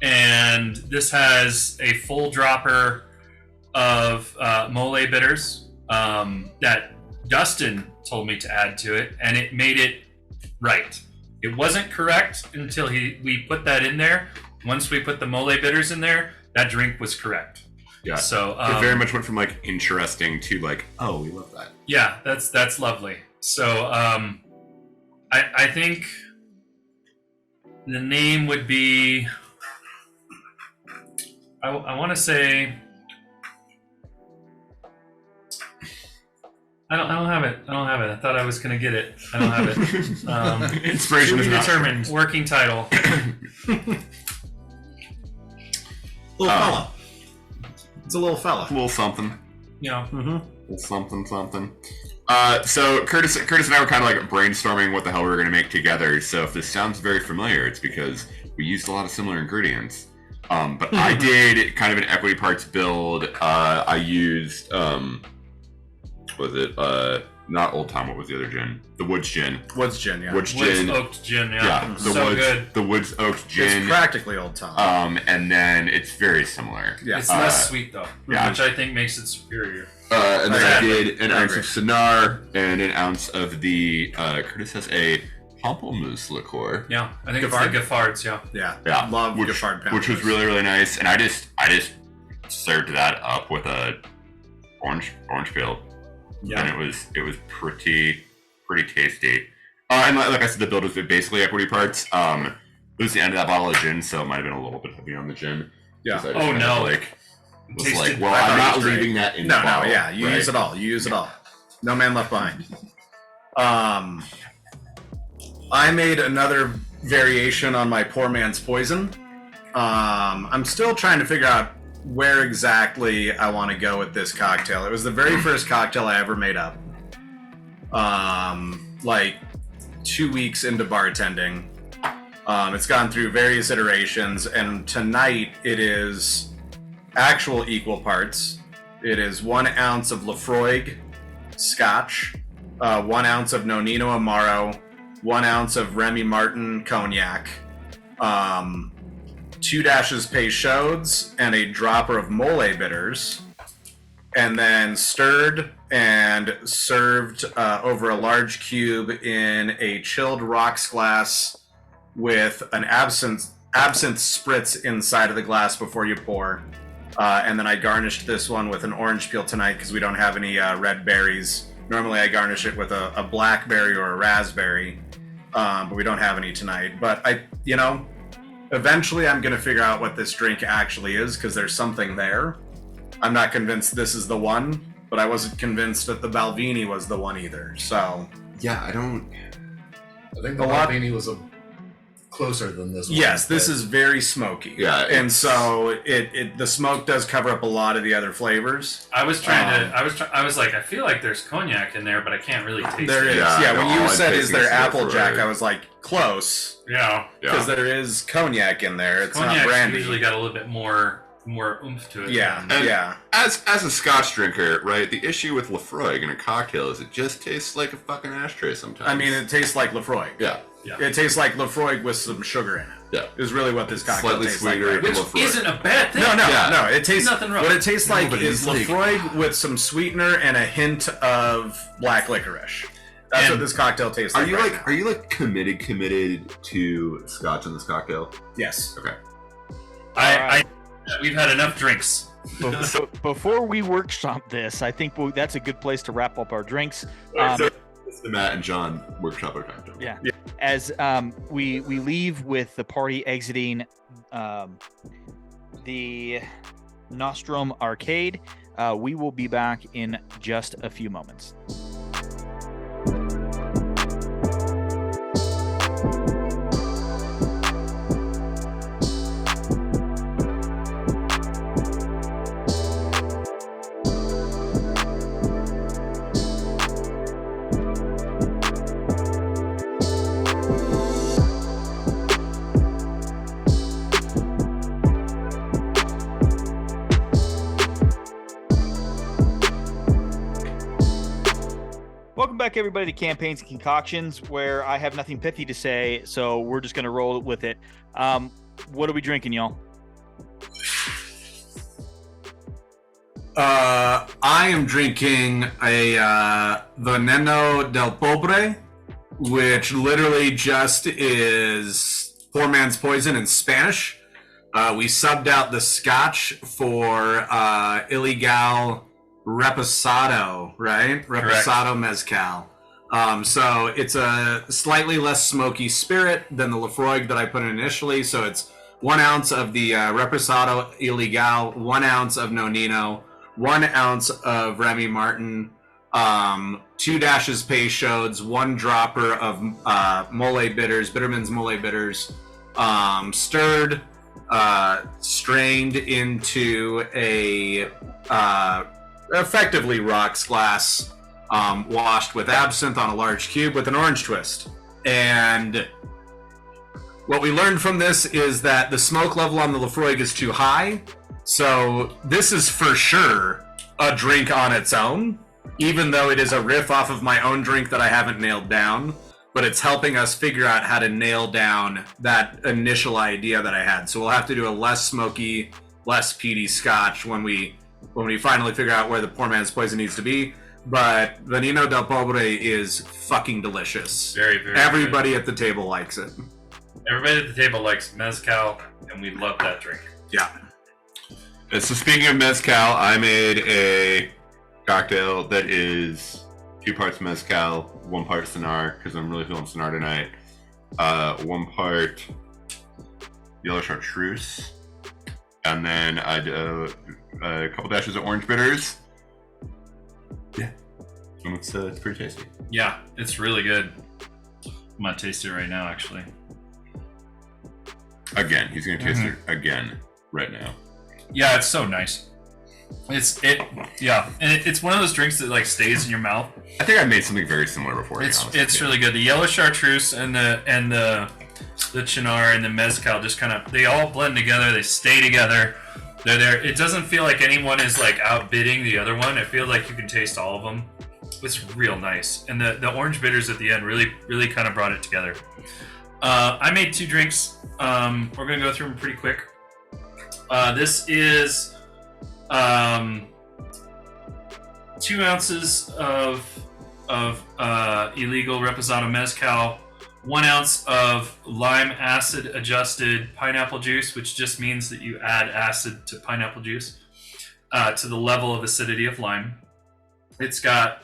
And this has a full dropper of mole bitters that Dustin told me to add to it, and it made it right. It wasn't correct until we put that in there. Once we put the mole bitters in there, that drink was correct.
Yeah.
So
It very much went from like interesting to like, oh, we love that.
yeah, that's lovely. So I think the name would be. I want to say. I don't have it. I thought I was gonna get it. I don't have it.
Inspiration
To
is
be
not
determined. Working title.
Little fella. It's a little fella.
a little something.
Yeah.
Little something. So Curtis and I were kind of like brainstorming what the hell we were going to make together. So if this sounds very familiar, it's because we used a lot of similar ingredients. But I did kind of an equity parts build. I used was it not Old Time? What was the other gin? The Woods gin.
Woods gin, yeah.
Woods
Woods
gin.
oaked gin.
Yeah,
Yeah.
the
So
Woods.
good.
The Woods oaked gin.
It's practically Old Time.
And then it's very similar.
Yeah.
It's less sweet though,
yeah.
which I think makes it superior.
And then I
Exactly.
did an
I
ounce
agree.
of Sonar and an ounce of the Curtis has a pamplemousse liqueur.
Yeah, I think
Giffard?
it's the Giffards. Yeah.
Yeah.
Yeah,
Love
which,
Giffard
which was
pamplemousse.
really really nice. And I just served that up with a orange peel, and it was pretty tasty. And like I said, the build was basically equity parts. It was the end of that bottle of gin, so it might have been a little bit heavy on the gin.
Yeah.
'Cause I just
Oh,
kind of,
no.
Like, was
Tasted-
like, well,
I thought
I'm
it
not
was great.
leaving that in
No,
the bottle.
yeah. You
right?
use it all. You use it all. No man left behind. I made another variation on my poor man's poison. I'm still trying to figure out where exactly I want to go with this cocktail. It was the very first cocktail I ever made up. Like 2 weeks into bartending. It's gone through various iterations, and tonight it is actual equal parts. It is 1 ounce of Lafroig Scotch, 1 ounce of Nonino Amaro, 1 ounce of Remy Martin Cognac, 2 dashes Peychaud's, and a dropper of Mole bitters, and then stirred and served over a large cube in a chilled rocks glass with an absinthe spritz inside of the glass before you pour. And then I garnished this one with an orange peel tonight because we don't have any red berries. Normally I garnish it with a blackberry or a raspberry, but we don't have any tonight. But eventually I'm going to figure out what this drink actually is because there's something there. I'm not convinced this is the one, but I wasn't convinced that the Balvenie was the one either. So
Yeah, I don't.
I think the
A lot-
Balvenie was closer than this one.
yes, this
but
is very smoky.
Yeah,
and
it's-
so the smoke does cover up a lot of the other flavors.
I was trying to. I was like, I feel like there's cognac in there, but I can't really taste
There
it.
is,
Yeah,
yeah.
no,
When
all
you
I'm
said is
tasting
there
is the
Applejack,
Lafroig.
I was like close
Yeah.
because there is cognac in there. It's not
Cognac's
brandy.
usually got a little bit more oomph to it.
Yeah,
than-
yeah.
As a Scotch drinker, right? The issue with Lafroig in a cocktail is it just tastes like a fucking ashtray sometimes.
I mean, it tastes like Lafroig.
yeah,
It tastes like Lafroig with some sugar in it.
yeah.
Is really what this cocktail
Slightly
tastes
sweeter.
like. Right?
Which
Lafroig.
isn't a bad thing.
No,
Yeah.
It tastes
Nothing wrong.
What it tastes like
but
is
it's like-
Lafroig with some sweetener and a hint of black licorice. That's
And
what this cocktail tastes
Are
like.
you
right
like
now.
are you like committed to Scotch in this cocktail?
Yes.
Okay.
We've had enough drinks.
Before we workshop this, I think that's a good place to wrap up our drinks.
So it's the Matt and John workshop our cocktail.
Yeah. As we leave with the party exiting the Nostrum Arcade, we will be back in just a few moments. Welcome back, everybody, to Campaigns and Concoctions, where I have nothing pithy to say, so we're just going to roll with it. What are we drinking, y'all?
I am drinking a Veneno del Pobre, which literally just is poor man's poison in Spanish. We subbed out the Scotch for Illegal Reposado, right? Reposado Mezcal. So it's a slightly less smoky spirit than the Lafroig that I put in initially. So it's 1 ounce of the Reposado Illegal, 1 ounce of Nonino, 1 ounce of Remy Martin, 2 dashes Peychaud's, 1 dropper of Mole Bitters, Bitterman's Mole Bitters, stirred, strained into a effectively rocks glass, washed with absinthe on a large cube with an orange twist. And what we learned from this is that the smoke level on the Lafroig is too high. So this is for sure a drink on its own, even though it is a riff off of my own drink that I haven't nailed down. But it's helping us figure out how to nail down that initial idea that I had. So we'll have to do a less smoky, less peaty Scotch when we finally figure out where the poor man's poison needs to be. But Veneno del Pobre is fucking delicious.
Very, very
Everybody
good.
at the table likes it.
Everybody at the table likes mezcal, and we love that drink.
Yeah.
So speaking of mezcal, I made a cocktail that is 2 parts mezcal, 1 part Sonar, because I'm really feeling Sonar tonight. 1 part yellow chartreuse, and then I do a couple dashes of orange bitters. Yeah, and it's pretty tasty.
Yeah, it's really good. I'm gonna taste it right now, actually.
Again, he's gonna taste it again right now.
Yeah, it's so nice. It's one of those drinks that like stays in your mouth.
I think I made something very similar before.
It's really good. The yellow chartreuse and the Chinar and the mezcal just they all blend together. They stay together. They're there. It doesn't feel like anyone is like outbidding the other one. I feel like you can taste all of them. It's real nice. And the orange bitters at the end really kind of brought it together. I made 2 drinks. We're gonna go through them pretty quick. This is 2 ounces of illegal Reposado Mezcal, 1 ounce of lime acid adjusted pineapple juice, which just means that you add acid to pineapple juice to the level of acidity of lime. It's got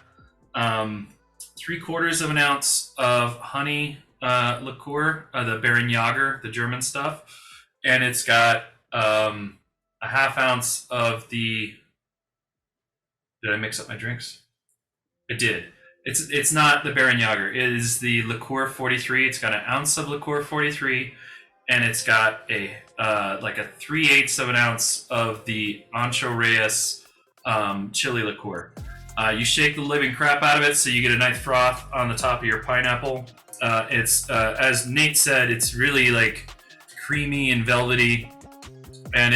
3/4 of an ounce of honey liqueur, the Baron Jager, the German stuff, and it's got a 1/2 ounce of the. Did I mix up my drinks? I did. It's not the Baron Jager. It is the Liqueur 43. It's got 1 ounce of Liqueur 43, and it's got a 3/8 of an ounce of the Ancho Reyes chili liqueur. You shake the living crap out of it so you get a nice froth on the top of your pineapple. It's as Nate said, it's really like creamy and velvety, and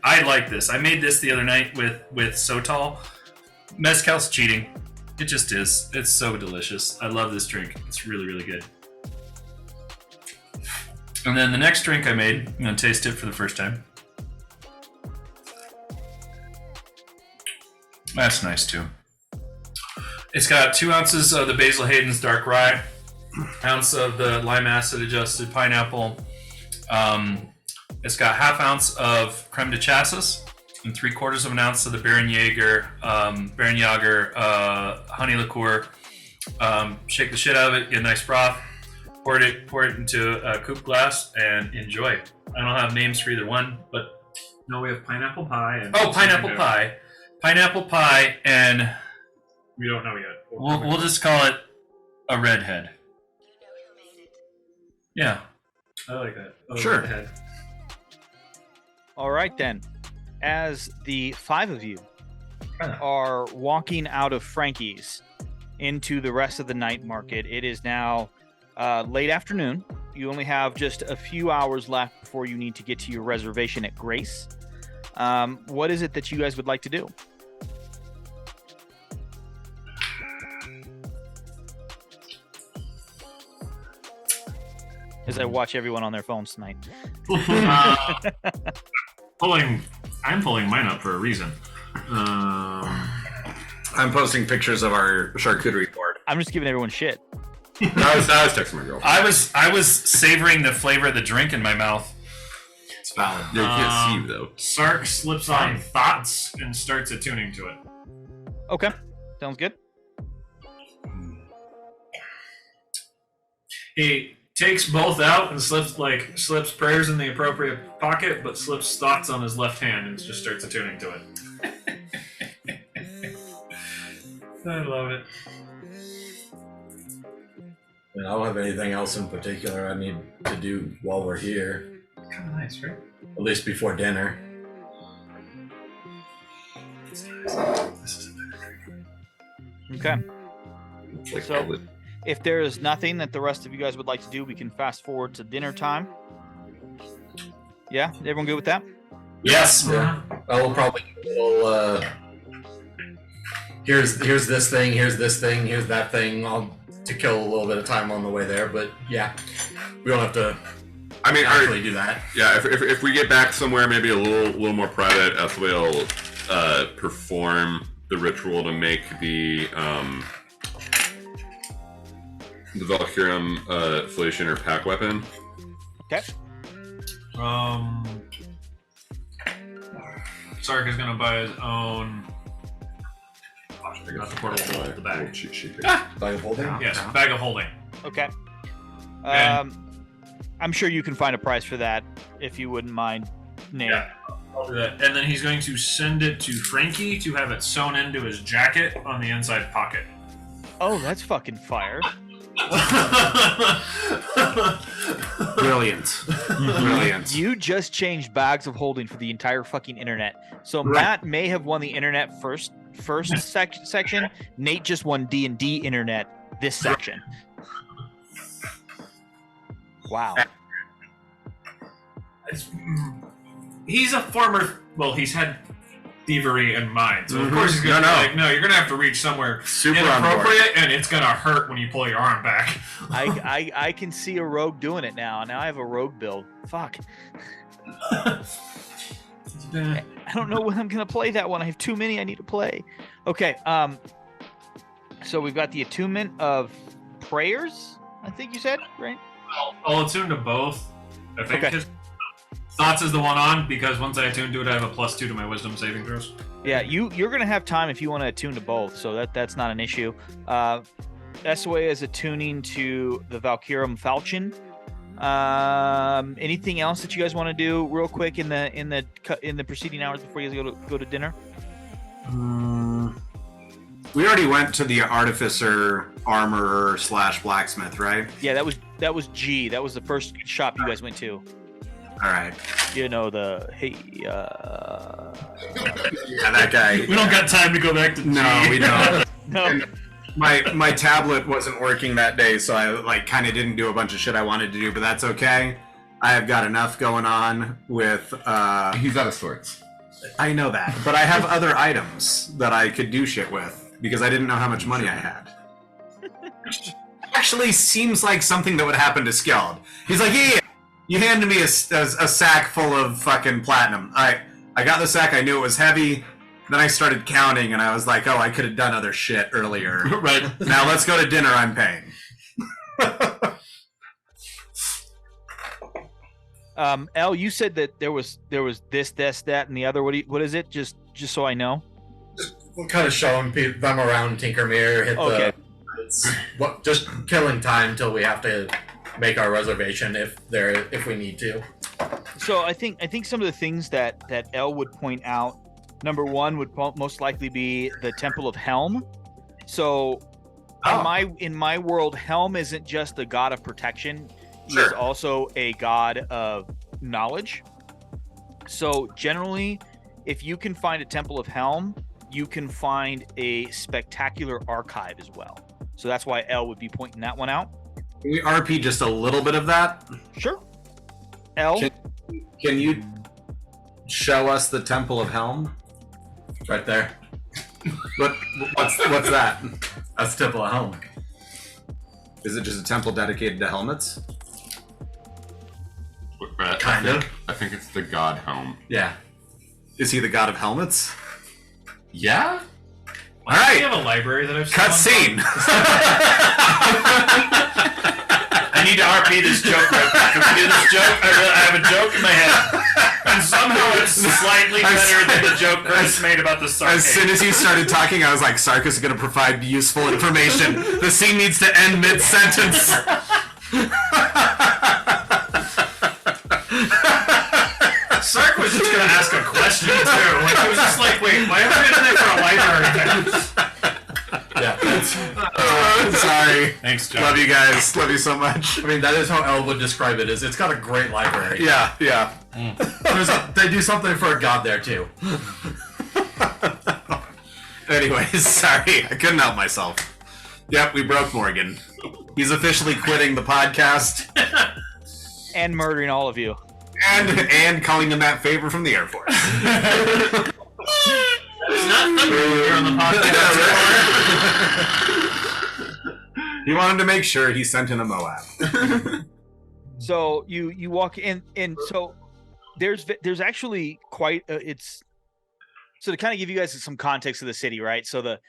I like this. I made this the other night with Sotal. Mezcal's cheating. It just is. It's so delicious. I love this drink. It's really, really good. And then the next drink I made, I'm gonna taste it for the first time. That's nice too. It's got 2 ounces of the Basil Hayden's Dark Rye, 1 ounce of the lime acid adjusted pineapple. It's got 1/2 ounce of creme de chassis and 3/4 of an ounce of the Baron Jager honey liqueur. Shake the shit out of it, get a nice broth. Pour it into a coupe glass and enjoy. I don't have names for either one, but
No, we have pineapple pie. And
pineapple pie. Pineapple pie, and
We don't know yet.
we'll just call it a redhead. Yeah.
I like that.
Sure.
Ahead.
All right, then. As the 5 of you are walking out of Frankie's into the rest of the night market, it is now late afternoon. You only have just a few hours left before you need to get to your reservation at Grace. What is it that you guys would like to do? as I watch everyone on their phones tonight.
I'm pulling mine up for a reason.
I'm posting pictures of our charcuterie board.
I'm just giving everyone shit.
I was texting my girlfriend.
I was savoring the flavor of the drink in my mouth.
It's valid.
Yeah, you can't see you though.
Sark slips on thoughts and starts attuning to it.
Okay, sounds good.
He takes both out and slips prayers in the appropriate pocket, but slips thoughts on his left hand and just starts attuning to it. I love it.
And I don't have anything else in particular I need to do while we're here.
Kind of nice, right?
At least before dinner.
Okay.
It's like
So- If there is nothing that the rest of you guys would like to do, we can fast forward to dinner time. Yeah, everyone good with that?
Yes.
Yeah. I will probably do a little, here's this thing, here's this thing, here's that thing, all to kill a little bit of time on the way there, but yeah. We don't have to
I mean,
actually do that.
yeah. If we get back somewhere, maybe a little more private, Ethel will perform the ritual to make the Valkyrium Fellation or pack weapon.
Okay.
Sark is gonna buy his own. I forgot the portable hold the bag.
Cheat sheet.
Bag of holding?
Yes, bag of holding.
Okay.
And-
I'm sure you can find a price for that if you wouldn't mind, Nate.
Yeah, I'll do that. And then he's going to send it to Frankie to have it sewn into his jacket on the inside pocket.
Oh, that's fucking fire.
Brilliant. Brilliant.
You just changed bags of holding for the entire fucking internet. So
Right.
Matt may have won the internet first section. Nate just won D&D internet this section. Wow.
He's a former. Well, he's had thievery in mind, so of
Mhm.
course he's gonna
No,
be
no.
like, "No, you're gonna have to reach somewhere
Super on board.
inappropriate, and it's gonna hurt when you pull your arm back."
I can see a rogue doing it now. Now I have a rogue build. Fuck. I don't know when I'm gonna play that one. I have too many I need to play. Okay. So we've got the attunement of prayers. I think you said, right?
I'll attune to both. I think
Okay.
his thoughts is the one on because once I attune to it, I have a +2 to my wisdom saving throws.
Yeah, you're gonna have time if you want to attune to both, so that's not an issue. SOA is attuning to the Valkyrium Falchion. Anything else that you guys want to do real quick in the preceding hours before you guys go to dinner?
We already went to the artificer, armorer / blacksmith, right?
Yeah, that was G. That was the first shop you guys went to.
All right.
You know the
Yeah, that guy.
We don't got time to go back to
No,
G.
we don't.
no.
My tablet wasn't working that day, so I kind of didn't do a bunch of shit I wanted to do, but that's okay. I have got enough going on with.
He's out of sorts.
I know that, but I have other items that I could do shit with because I didn't know how much money I had. Actually, seems like something that would happen to Skeld. He's like, yeah. You handed me a sack full of fucking platinum. I got the sack. I knew it was heavy. Then I started counting, and I was like, oh, I could have done other shit earlier.
Right.
Now let's go to dinner. I'm paying.
L, you said that there was this, that, and the other. What is it? Just so I know.
We're kind of showing them around Tinkermire, hit
Okay.
just killing time till we have to make our reservation if we need to.
So I think some of the things that L would point out. Number one would most likely be the Temple of Helm. So in my world, Helm isn't just a god of protection. He is
Sure.
also a god of knowledge. So generally, if you can find a Temple of Helm, you can find a spectacular archive as well. So that's why L would be pointing that one out.
Can we RP just a little bit of that?
Sure. L.
Can you show us the Temple of Helm?
Right there.
What's that?
That's Temple of Home.
Is it just a temple dedicated to helmets?
Kinda.
I think it's the god Helm.
Yeah.
Is he the god of helmets?
Yeah?
All right.
We have a library that I've
Cut scene.
I need to RP this joke right quick. Can we do this joke? I have a joke in my head. And somehow it's slightly better than the joke Chris made about the Sark.
As soon as you started talking, I was like, Sark is going to provide useful information. The scene needs to end mid-sentence.
Sark was just gonna ask a question too. Like I was just like, wait, why am I in there for a library?
Yeah. That's,
Sorry.
Thanks, John.
Love you guys. Love you so much.
I mean, that is how Elle would describe it. Is it's got a great library.
Yeah, yeah.
They do something for a god there too.
Anyways, sorry. I couldn't help myself. Yep, we broke Morgan. He's officially quitting the podcast
And murdering all of you.
and calling in that favor from the Air Force.
It's not thunder here on the podcast.
He wanted to make sure he sent in a Moab.
So you walk in, and so there's actually quite it's so to kind of give you guys some context of the city, right? So the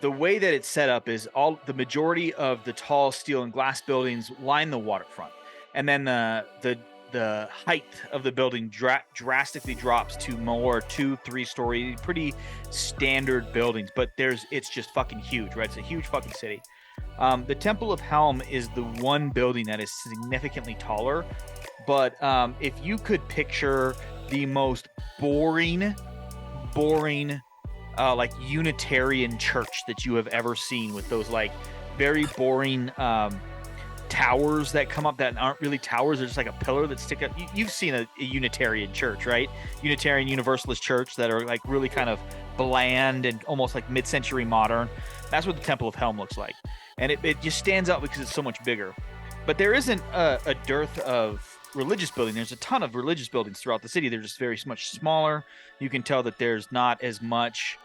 way that it's set up is the majority of the tall steel and glass buildings line the waterfront, and then the height of the building drastically drops to more 2-3 story, pretty standard buildings. But it's just fucking huge, right? It's a huge fucking city. The Temple of Helm is the one building that is significantly taller. But if you could picture the most boring, like Unitarian church that you have ever seen, with those like very boring towers that come up that aren't really towers, they're just like a pillar that stick up. You've seen a Unitarian church, right? Unitarian Universalist church that are like really kind of bland and almost like mid-century modern. That's what the Temple of Helm looks like, and it just stands out because it's so much bigger. But there isn't a dearth of religious building. There's a ton of religious buildings throughout the city. They're just very much smaller. You can tell that there's not as much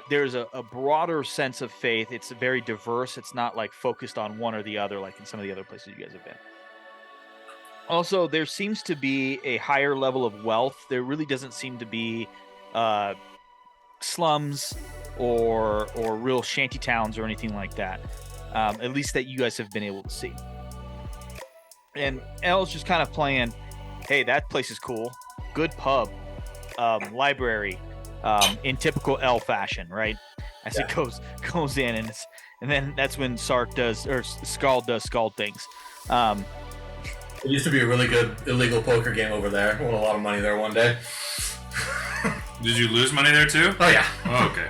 there's a broader sense of faith. It's very diverse. It's not like focused on one or the other like in some of the other places you guys have been. Also, there seems to be a higher level of wealth. There really doesn't seem to be slums or real shanty towns or anything like that, at least that you guys have been able to see. And Elle's just kind of playing, hey, that place is cool. Good pub, library, in typical Elle fashion, right? As it goes in, and then that's when Sark does, or Scald does Scald things.
It used to be a really good illegal poker game over there. Won a lot of money there one day.
Did you lose money there too?
Oh yeah.
Oh, okay.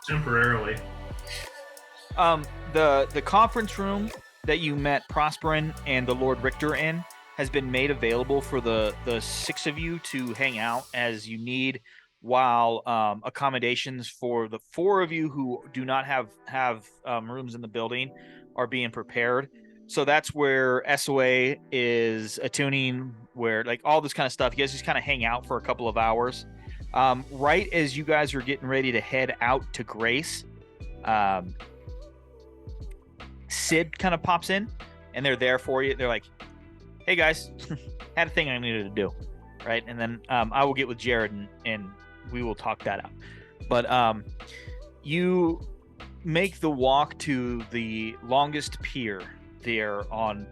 Temporarily.
The conference room that you met Prosperin and the Lord Richter in has been made available for the 6 of you to hang out as you need, while accommodations for the 4 of you who do not have rooms in the building are being prepared. So that's where SOA is attuning, where like all this kind of stuff. You guys just kind of hang out for a couple of hours. Right as you guys are getting ready to head out to Grace, Sid kind of pops in, and they're there for you. They're like, hey guys, had a thing I needed to do, right? And then I will get with Jared and we will talk that out. But you make the walk to the longest pier there on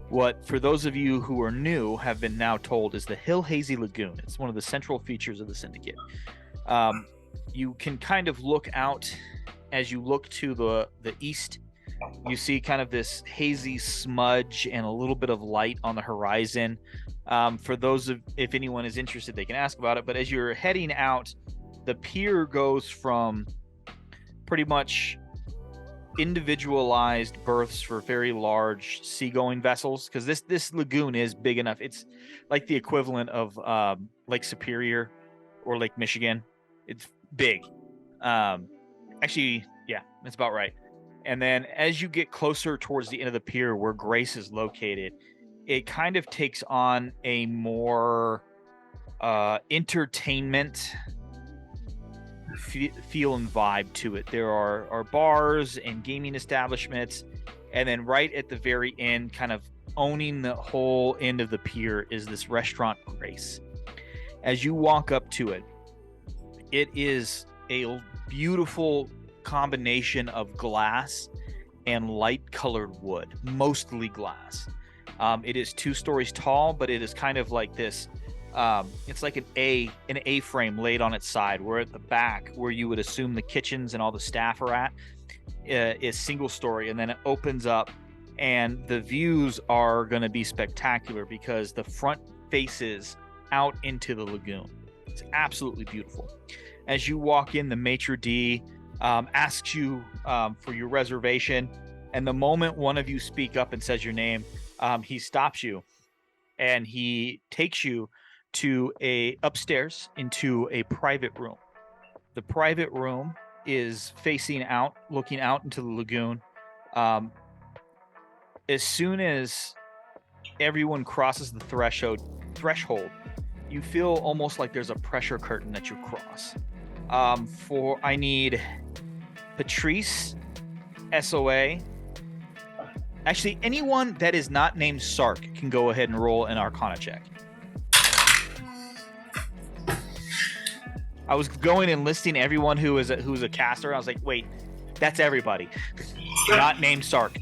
what, for those of you who are new, have been now told is the Hill Hazy Lagoon. It's one of the central features of the Syndicate. You can kind of look out as you look to the east. You see kind of this hazy smudge and a little bit of light on the horizon. For those of, if anyone is interested, they can ask about it. But as you're heading out, the pier goes from pretty much individualized berths for very large seagoing vessels, because this lagoon is big enough. It's like the equivalent of Lake Superior or Lake Michigan. It's big. Actually, yeah, that's about right. And then as you get closer towards the end of the pier where Grace is located, it kind of takes on a more entertainment feel and vibe to it. There are bars and gaming establishments, and then right at the very end, kind of owning the whole end of the pier is this restaurant Grace. As you walk up to it, it is a beautiful combination of glass and light colored wood, mostly glass. It is 2 stories tall, but it is kind of like this. It's like an A frame laid on its side, where at the back, where you would assume the kitchens and all the staff are at, is single story, and then it opens up, and the views are going to be spectacular because the front faces out into the lagoon. It's absolutely beautiful. As you walk in, the maitre d' asks you for your reservation, and the moment one of you speak up and says your name, he stops you, and he takes you to upstairs into a private room. The private room is facing out, looking out into the lagoon. As soon as everyone crosses the threshold, you feel almost like there's a pressure curtain that you cross. I need Patrice, SOA. Actually, anyone that is not named Sark can go ahead and roll an Arcana check. I was going and listing everyone who's a caster. I was like, wait, that's everybody. Not named Sark.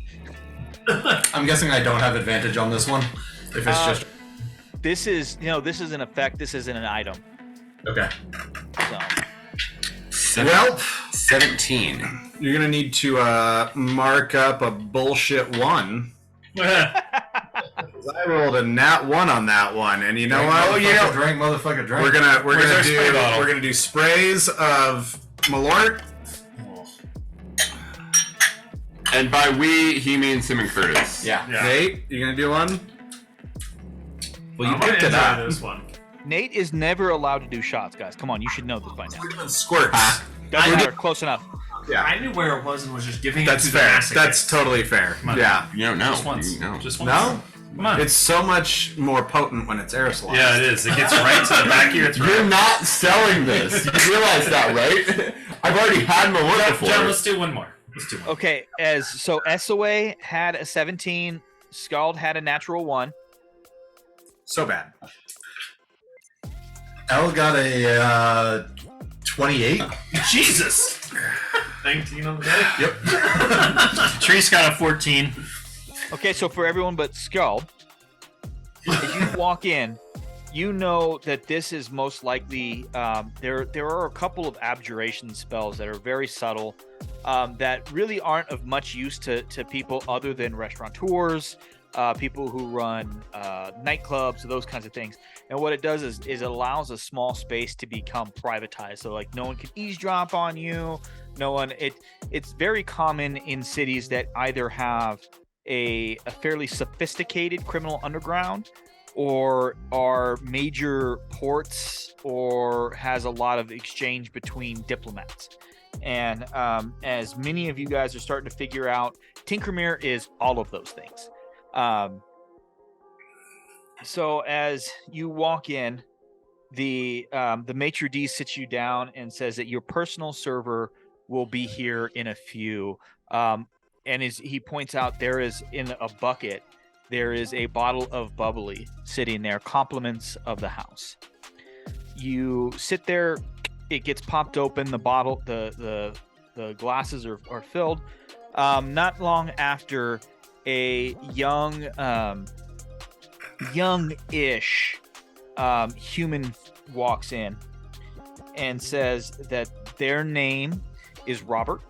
I'm guessing I don't have advantage on this one. If it's just
this is an effect. This isn't an item.
okay.
So
Well,
17.
you're gonna need to mark up a bullshit 1. 'Cause I rolled a nat 1 on that one, and you know what?
Drink, motherfucker, drink.
We're
Where's our spray bottle?
gonna do sprays of Malort.
And by we, he means Sim and Curtis.
Yeah.
Nate, you gonna do one? Well, you
I'm gonna
picked it
enjoy
up.
this one.
Nate is never allowed to do shots, guys. Come on, you should know this by now.
We're doing squirts.
Doesn't matter. Close enough.
Yeah,
I knew where it was and was just giving
that's
it to
fair.
the
That's totally fair.
on.
Yeah.
You don't know.
Just once.
No.
Just once.
No,
Come on.
it's so much more potent when it's aerosolized.
Yeah, it is. It gets right to the back of your throat.
You're not selling this. You realize that, right? I've already had Malort before.
John, let's do one more.
Okay, so SOA had a 17, Scald had a natural 1.
So bad.
Elle got a 28.
Jesus!
19 on the day.
Yep.
Treese got a 14.
Okay, so for everyone but Scald, as you walk in, you know that this is most likely there are a couple of abjuration spells that are very subtle, that really aren't of much use to people other than restaurateurs, people who run nightclubs, those kinds of things. And what it does is it allows a small space to become privatized. So like no one can eavesdrop on you. It's very common in cities that either have a fairly sophisticated criminal underground, or are major ports, or has a lot of exchange between diplomats. And as many of you guys are starting to figure out, Tinkermire is all of those things. So as you walk in, the maitre d' sits you down and says that your personal server will be here in a few. And he points out there is in a bucket, there is a bottle of bubbly sitting there, compliments of the house. You sit there, it gets popped open, the bottle, the glasses are filled. Not long after, a young-ish human walks in and says that their name is Robert,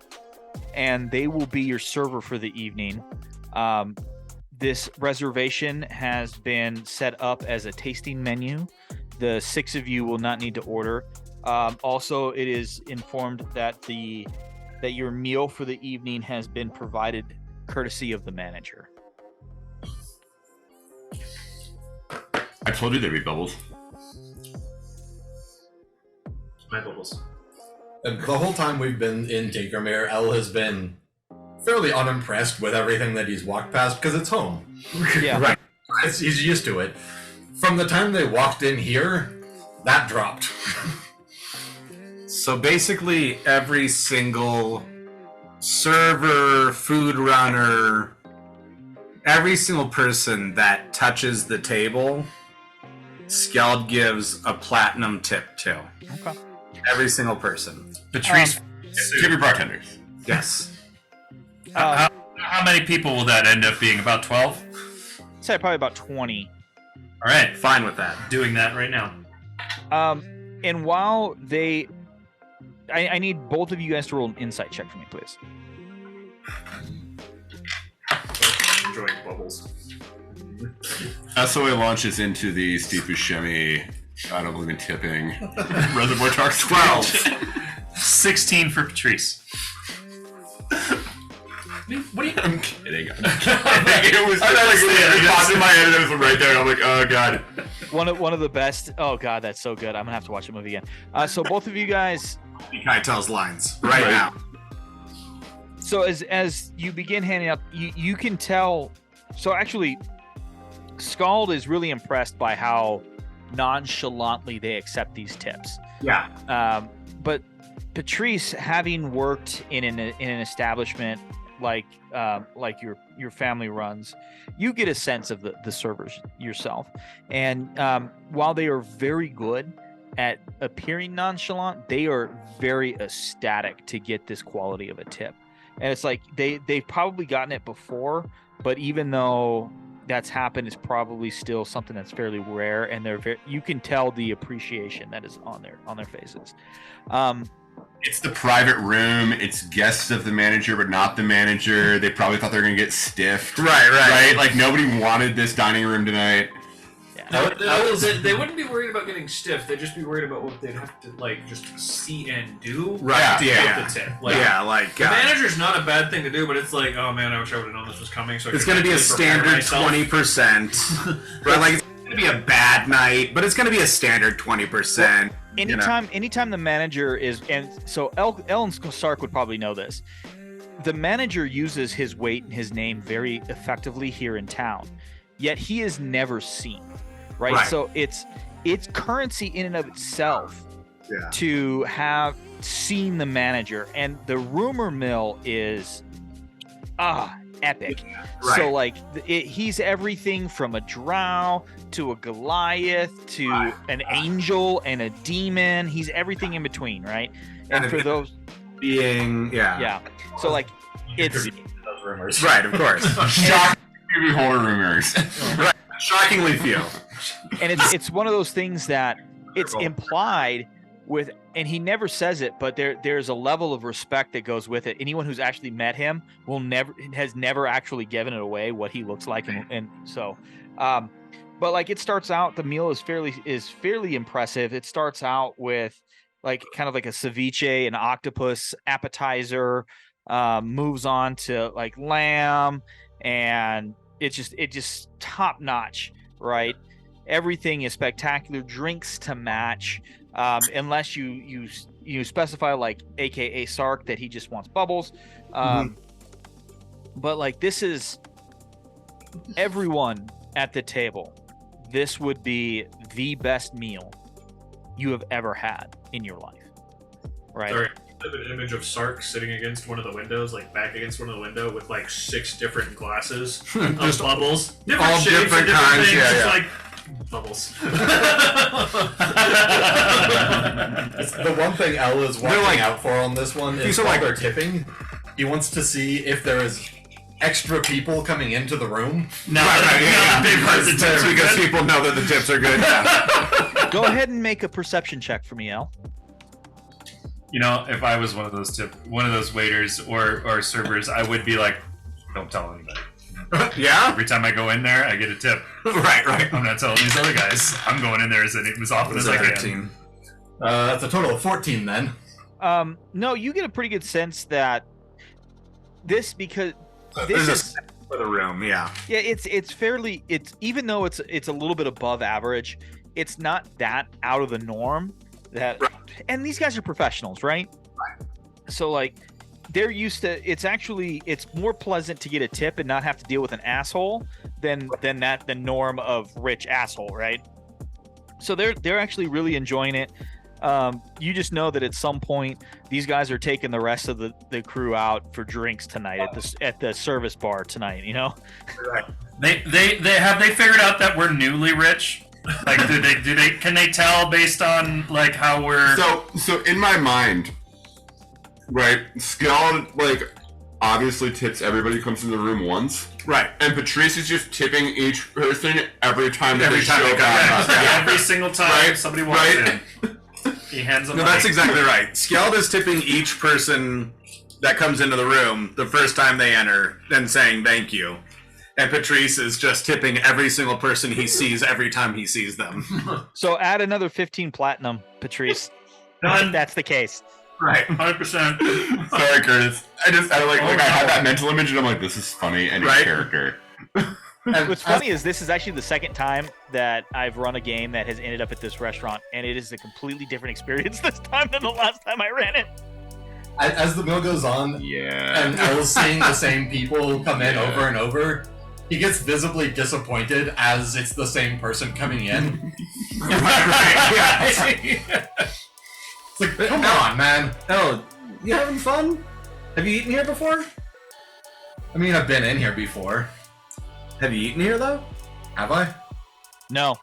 and they will be your server for the evening. This reservation has been set up as a tasting menu. The 6 of you will not need to order. Also, it is informed that your meal for the evening has been provided courtesy of the manager.
I told you there'd be bubbles.
My bubbles.
And the whole time we've been in Tinkermire, Elle has been fairly unimpressed with everything that he's walked past because it's home.
Yeah.
Right. He's used to it. From the time they walked in here, that dropped.
So basically, every single server, food runner, every single person that touches the table, Skeld gives a platinum tip to.
Okay.
Every single person.
Patrice,
Tip your bartenders.
Yes.
how many people will that end up being? About 12?
I'd say probably about 20.
All right,
Fine with that.
doing that right now.
And while they, I need both of you guys to roll an insight check for me, please.
Enjoying bubbles.
SOA launches into the Steve Buscemi, I don't believe in tipping, Reservoir Dogs
12.
16 for Patrice.
What are you? I'm kidding. It was just it popped in my head and it was right there. And I'm like, oh god.
One of the best. Oh god, that's so good. I'm gonna have to watch the movie again. So both of you guys.
He kind of tells lines right now.
So as you begin handing out, you can tell. So actually, Scald is really impressed by how nonchalantly they accept these tips.
Yeah.
But Patrice, having worked in an establishment like your family runs, you get a sense of the servers yourself. And while they are very good at appearing nonchalant, they are very ecstatic to get this quality of a tip. And it's like they've probably gotten it before, but even though that's happened, it's probably still something that's fairly rare, and you can tell the appreciation that is on their faces.
It's the private room. It's guests of the manager, but not the manager. They probably thought they were gonna get stiffed.
Right.
Like nobody wanted this dining room tonight.
They wouldn't be worried about getting stiff. They'd just be worried about what they'd have to just see and do.
Right. Yeah.
With the tip. The manager's not a bad thing to do, but it's like, oh man, I wish I would have known this was coming. So
it's going to be a standard 20%. Right. Like it's going to be a bad night, but it's going to be a standard 20%.
Anytime the manager is, and so Ellen Stark would probably know this. The manager uses his weight and his name very effectively here in town, yet he is never seen. Right? So it's currency in and of itself to have seen the manager, and the rumor mill is epic. Right. So like he's everything from a drow to a Goliath to an angel and a demon. He's everything in between, right? And for those
being
so like it's
those rumors.
Right, of course.
Shocking horror rumors.
Right. Shockingly few.
And it's one of those things that it's implied with, and he never says it, but there's a level of respect that goes with it. Anyone who's actually met him has never actually given it away what he looks like, and so, but like it starts out, the meal is fairly impressive. It starts out with like kind of like a ceviche, an octopus appetizer, moves on to like lamb, and it just top notch, right? Everything is spectacular. Drinks to match, unless you specify like AKA Sark that he just wants bubbles. But like this is everyone at the table. This would be the best meal you have ever had in your life, right?
Sorry. I have an image of Sark sitting against one of the windows, like back against one of the window, with like 6 different glasses of bubbles,
all
shapes
different
and
kinds.
things.
Yeah.
It's like bubbles.
The one thing Elle is watching out for on this one is while they're tipping, he wants to see if there is extra people coming into the room.
Because people know that the tips are good.
Go ahead and make a perception check for me, Elle.
You know, if I was one of those waiters or servers, I would be like, don't tell anybody.
Yeah?
Every time I go in there, I get a tip.
Right.
I'm not telling these other guys. I'm going in there as often as I can.
That's a total of 14 then.
No, you get a pretty good sense that this is
for the room. Yeah,
it's even though it's a little bit above average, it's not that out of the norm. And these guys are professionals, right? So like they're used to, it's more pleasant to get a tip and not have to deal with an asshole than the norm of rich asshole, right? So they're actually really enjoying it. You just know that at some point these guys are taking the rest of the crew out for drinks tonight at the service bar tonight. You know,
Right.
They have they figured out that we're newly rich? Like, can they tell based on like how we're
So in my mind, right, Skeld like obviously tips everybody who comes in the room once.
Right.
And Patrice is just tipping each person every time
Every
they
time
show
they come
up.
in.
Yeah, every single time
Right,
somebody walks
right.
in, he hands them.
No,
money.
that's exactly right. Skeld is tipping each person that comes into the room the first time they enter, then saying thank you. And Patrice is just tipping every single person he sees every time he sees them.
so add another 15 platinum, Patrice.
Done.
If that's the case.
Right.
100%.
Sorry, Curtis. I had that mental image, and I'm like, this is funny and in
Right.
character.
What's funny is this is actually the second time that I've run a game that has ended up at this restaurant, and it is a completely different experience this time than the last time I ran it.
As the meal goes on,
Yeah.
and El's seeing the same people come in
Yeah.
over and over, he gets visibly disappointed as it's the same person coming in. It's like, come on, man.
Oh, you having fun? Have you eaten here before?
I mean, I've been in here before.
Have you eaten here though?
Have I?
No.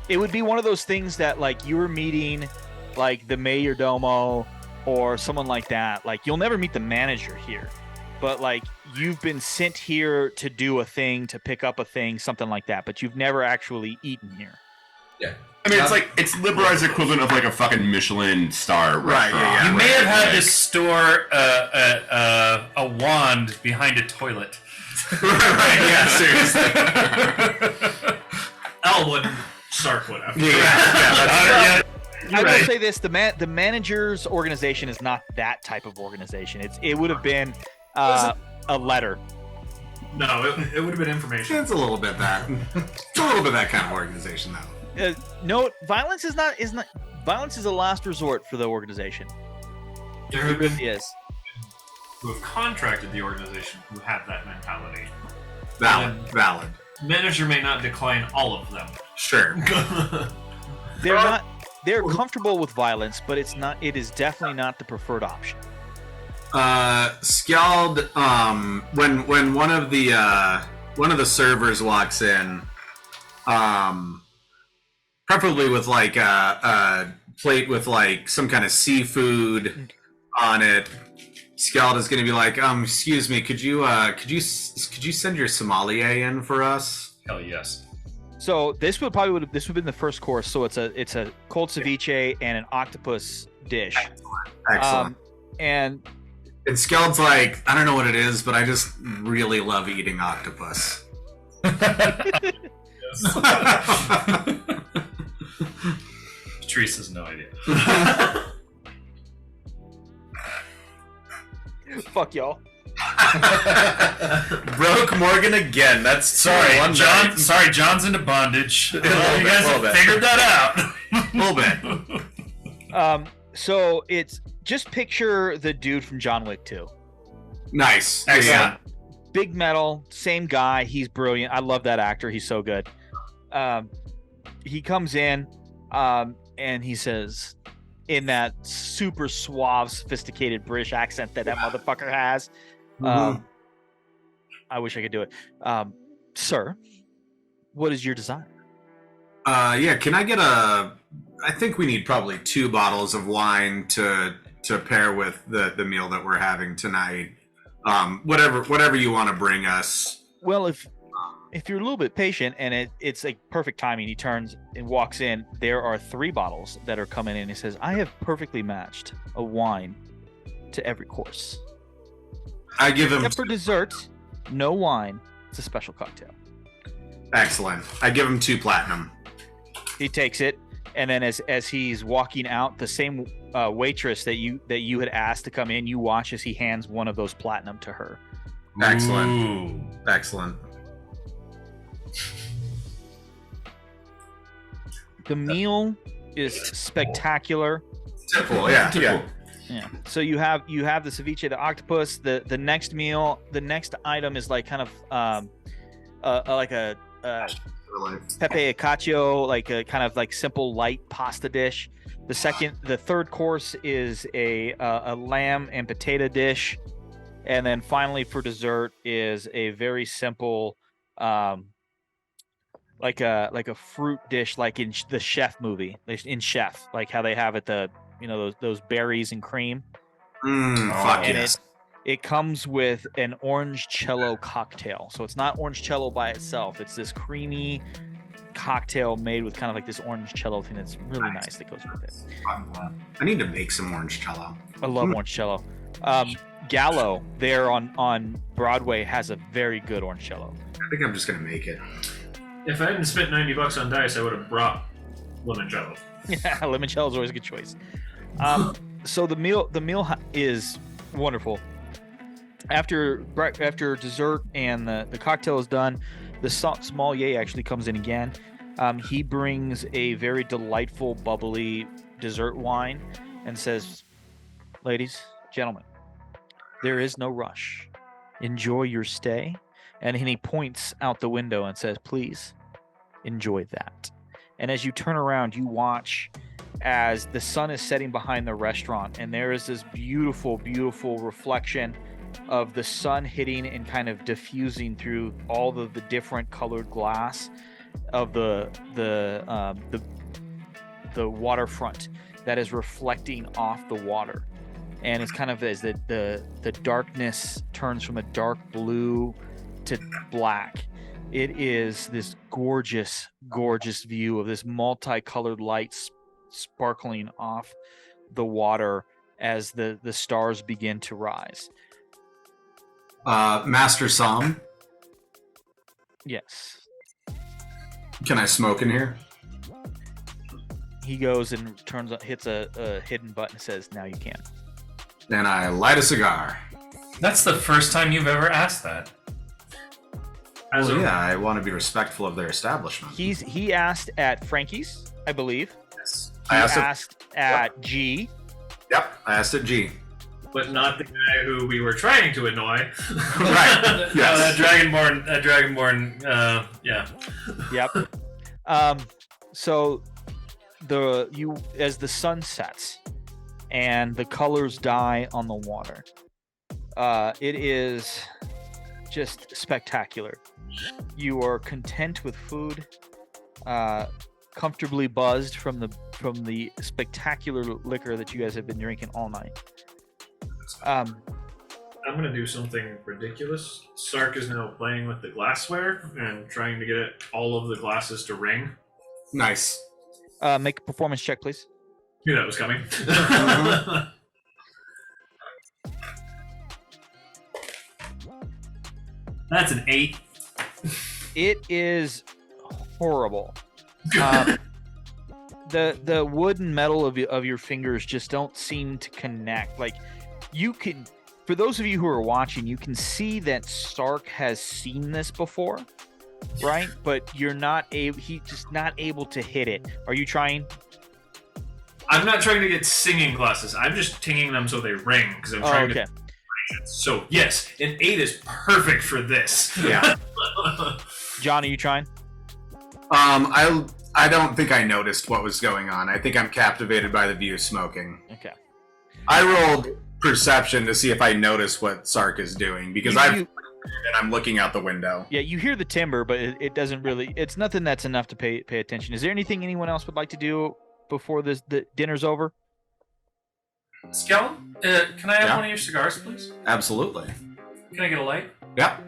It would be one of those things that, like, you were meeting, like, the mayordomo or someone like that. Like, you'll never meet the manager here. But, like, you've been sent here to do a thing, to pick up a thing, something like that. But you've never actually eaten here.
Yeah.
I mean, it's Liberai's equivalent of like a fucking Michelin star
Right,
restaurant.
yeah.
You may have had
Like-
to store a wand behind a toilet.
Right, yeah, seriously.
Al would, Sark would have.
I will
right.
say this: the manager's organization is not that type of organization. It would have been a letter.
No, it would have been information.
It's a little bit that. It's a little bit that kind of organization though.
No, violence is not. Violence is a last resort for the organization.
There have been
Yes.
who have contracted the organization who have that mentality.
Valid.
Manager may not decline all of them.
Sure.
They're not. They're comfortable with violence, but it's not. It is definitely not the preferred option.
Skeld, when one of the servers walks in, preferably with like a plate with like some kind of seafood on it, Skeld is going to be like, excuse me, could you send your sommelier in for us?
Hell yes.
So this would have been the first course. So it's a cold ceviche and an octopus dish.
Excellent.
And
Skeld's like, I don't know what it is, but I just really love eating octopus.
Patrice has no idea.
fuck y'all.
Broke Morgan again. That's
Sorry,
one
John.
night.
Sorry, John's into bondage. You guys
little
have
bit.
figured that out.
A little bit.
So it's just picture the dude from John Wick 2.
Nice.
Excellent.
Yeah.
Big metal, same guy. He's brilliant. I love that actor. He's so good. He comes in and he says, in that super suave, sophisticated British accent that motherfucker has. I wish I could do it. Sir, what is your desire?
Yeah. Can I get I think we need probably 2 bottles of wine to pair with the meal that we're having tonight. Whatever you want to bring us.
Well, if you're a little bit patient and it's like perfect timing, he turns and walks in. There are 3 bottles that are coming in. He says, I have perfectly matched a wine to every course.
I give him
Except for dessert, no wine. It's a special cocktail.
excellent. I give him 2 platinum.
He takes it, and then as he's walking out, the same waitress that you had asked to come in, you watch as he hands one of those platinum to her.
Excellent.
Ooh.
Excellent.
The meal is spectacular.
Typical. Yeah. Yeah.
Yeah. So you have the ceviche, the octopus. The next meal, the next item is like kind of like a pepe cacio, like a kind of like simple light pasta dish. The third course is a lamb and potato dish, and then finally for dessert is a very simple, like a fruit dish, like in the Chef movie, in Chef, like how they have it those berries and cream.
Fuck
And
yes.
it comes with an orange cello cocktail. So it's not orange cello by itself. It's this creamy cocktail made with kind of like this orange cello thing that's really nice that goes with it.
I need to make some orange cello.
I love orange cello. Gallo there on Broadway has a very good orange cello.
I think I'm just gonna make it.
If I hadn't spent $90 on dice, I would have brought limoncello.
Yeah, limoncello is always a good choice. So the meal is wonderful. After dessert and the cocktail is done, the sommelier actually comes in again. He brings a very delightful, bubbly dessert wine and says, "Ladies, gentlemen, there is no rush. Enjoy your stay." And he points out the window and says, "Please enjoy that." And as you turn around, you watch as the sun is setting behind the restaurant, and there is this beautiful, beautiful reflection of the sun hitting and kind of diffusing through all of the different colored glass of the waterfront that is reflecting off the water. And it's kind of as the darkness turns from a dark blue to black. It is this gorgeous, gorgeous view of this multicolored lights sparkling off the water as the stars begin to rise.
Master Som,
Yes.
can I smoke in here?
He goes and hits a hidden button and says, "Now you can."
And I light a cigar.
That's the first time you've ever asked that.
Yeah, I want to be respectful of their establishment.
He asked at Frankie's, I believe.
Yes.
He
I
asked at G.
Yep, I asked at G.
But not the guy who we were trying to annoy.
Right. Yes.
That Dragonborn, yeah.
Yep. So as the sun sets and the colors die on the water, it is just spectacular. You are content with food, comfortably buzzed from the spectacular liquor that you guys have been drinking all night.
I'm gonna do something ridiculous. Sark is now playing with the glassware and trying to get all of the glasses to ring.
Nice.
Make a performance check, please.
Knew that was coming.
That's an 8.
It is horrible. The wood and metal of your fingers just don't seem to connect. Like, you can, for those of you who are watching, you can see that Sark has seen this before, right? But he's just not able to hit it. Are you trying?
I'm not trying to get singing glasses. I'm just tinging them so they ring because I'm trying to. So yes, an 8 is perfect for this.
Yeah.
John, are you trying?
I don't think I noticed what was going on. I think I'm captivated by the view of smoking.
Okay.
I rolled perception to see if I noticed what Sark is doing because I'm looking out the window.
Yeah, you hear the timber, but it doesn't really. It's nothing that's enough to pay attention. Is there anything anyone else would like to do before the dinner's over?
Skellen, can I have one of your cigars, please?
Absolutely.
Can I get a light?
Yep.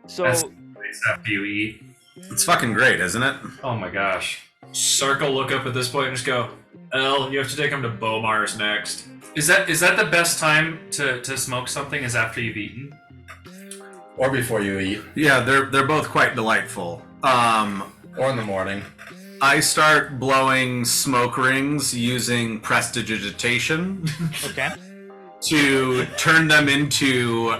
So
That's nice after you eat.
It's fucking great, isn't it?
Oh my gosh.
Sark will look up at this point and just go, "El, you have to take him to Beaumaris next."
Is that the best time to smoke something? Is after you've eaten?
Or before you eat.
Yeah, they're both quite delightful.
Or in the morning.
I start blowing smoke rings using prestidigitation
okay.
to turn them into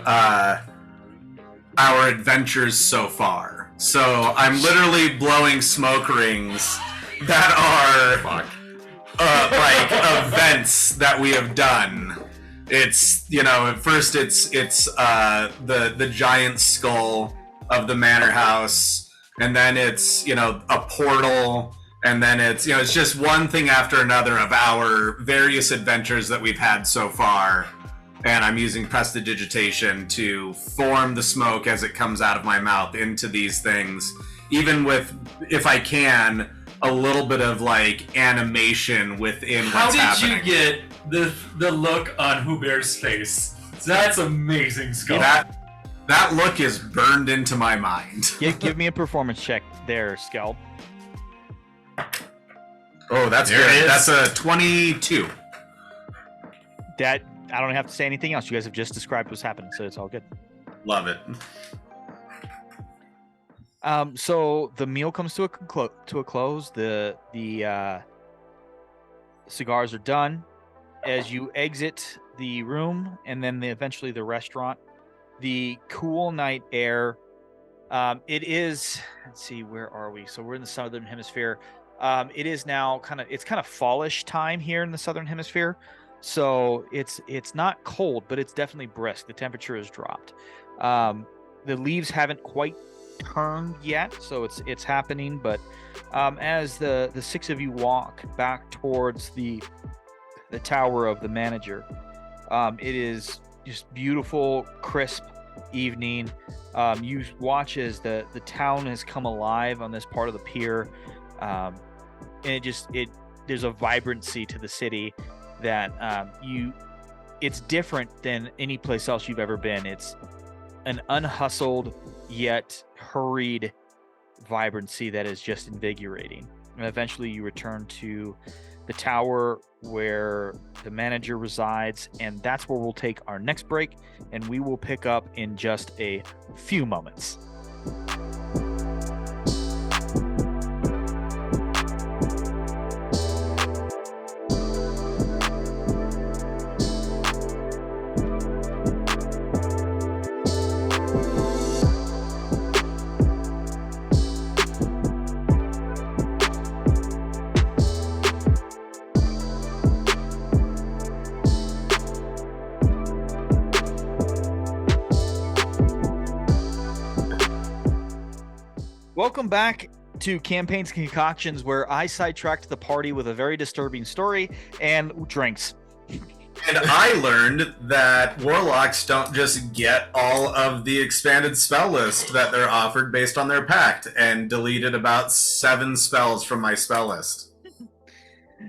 our adventures so far. So I'm literally blowing smoke rings that are like events that we have done. It's at first it's the giant skull of the manor house, and then it's a portal, and then it's it's just one thing after another of our various adventures that we've had so far. And I'm using prestidigitation to form the smoke as it comes out of my mouth into these things, even with, if I can, a little bit of like animation within what's happening.
How did you get the look on Hubert's face? That's amazing, Skull.
That look is burned into my mind.
Give me a performance check there, Skeld.
Oh, that's good. That's a 22.
That I don't have to say anything else. You guys have just described what's happening, so it's all good.
Love it.
So the meal comes to a close. The cigars are done. As you exit the room and then eventually the restaurant, the cool night air. It is. Let's see, where are we? So we're in the southern hemisphere. It is now kind of fallish time here in the southern hemisphere. So it's not cold, but it's definitely brisk. The temperature has dropped. The leaves haven't quite turned yet, so it's happening. But as the six of you walk back towards the tower of the manager, it is just beautiful, crisp evening. You watch as the town has come alive on this part of the pier, and there's a vibrancy to the city that it's different than any place else you've ever been. It's an unhustled yet hurried vibrancy that is just invigorating. And eventually you return to the tower where the manager resides, and that's where we'll take our next break, and we will pick up in just a few moments. Welcome back to Campaigns and Concoctions, where I sidetracked the party with a very disturbing story and drinks.
And I learned that warlocks don't just get all of the expanded spell list that they're offered based on their pact, and deleted about 7 spells from my spell list.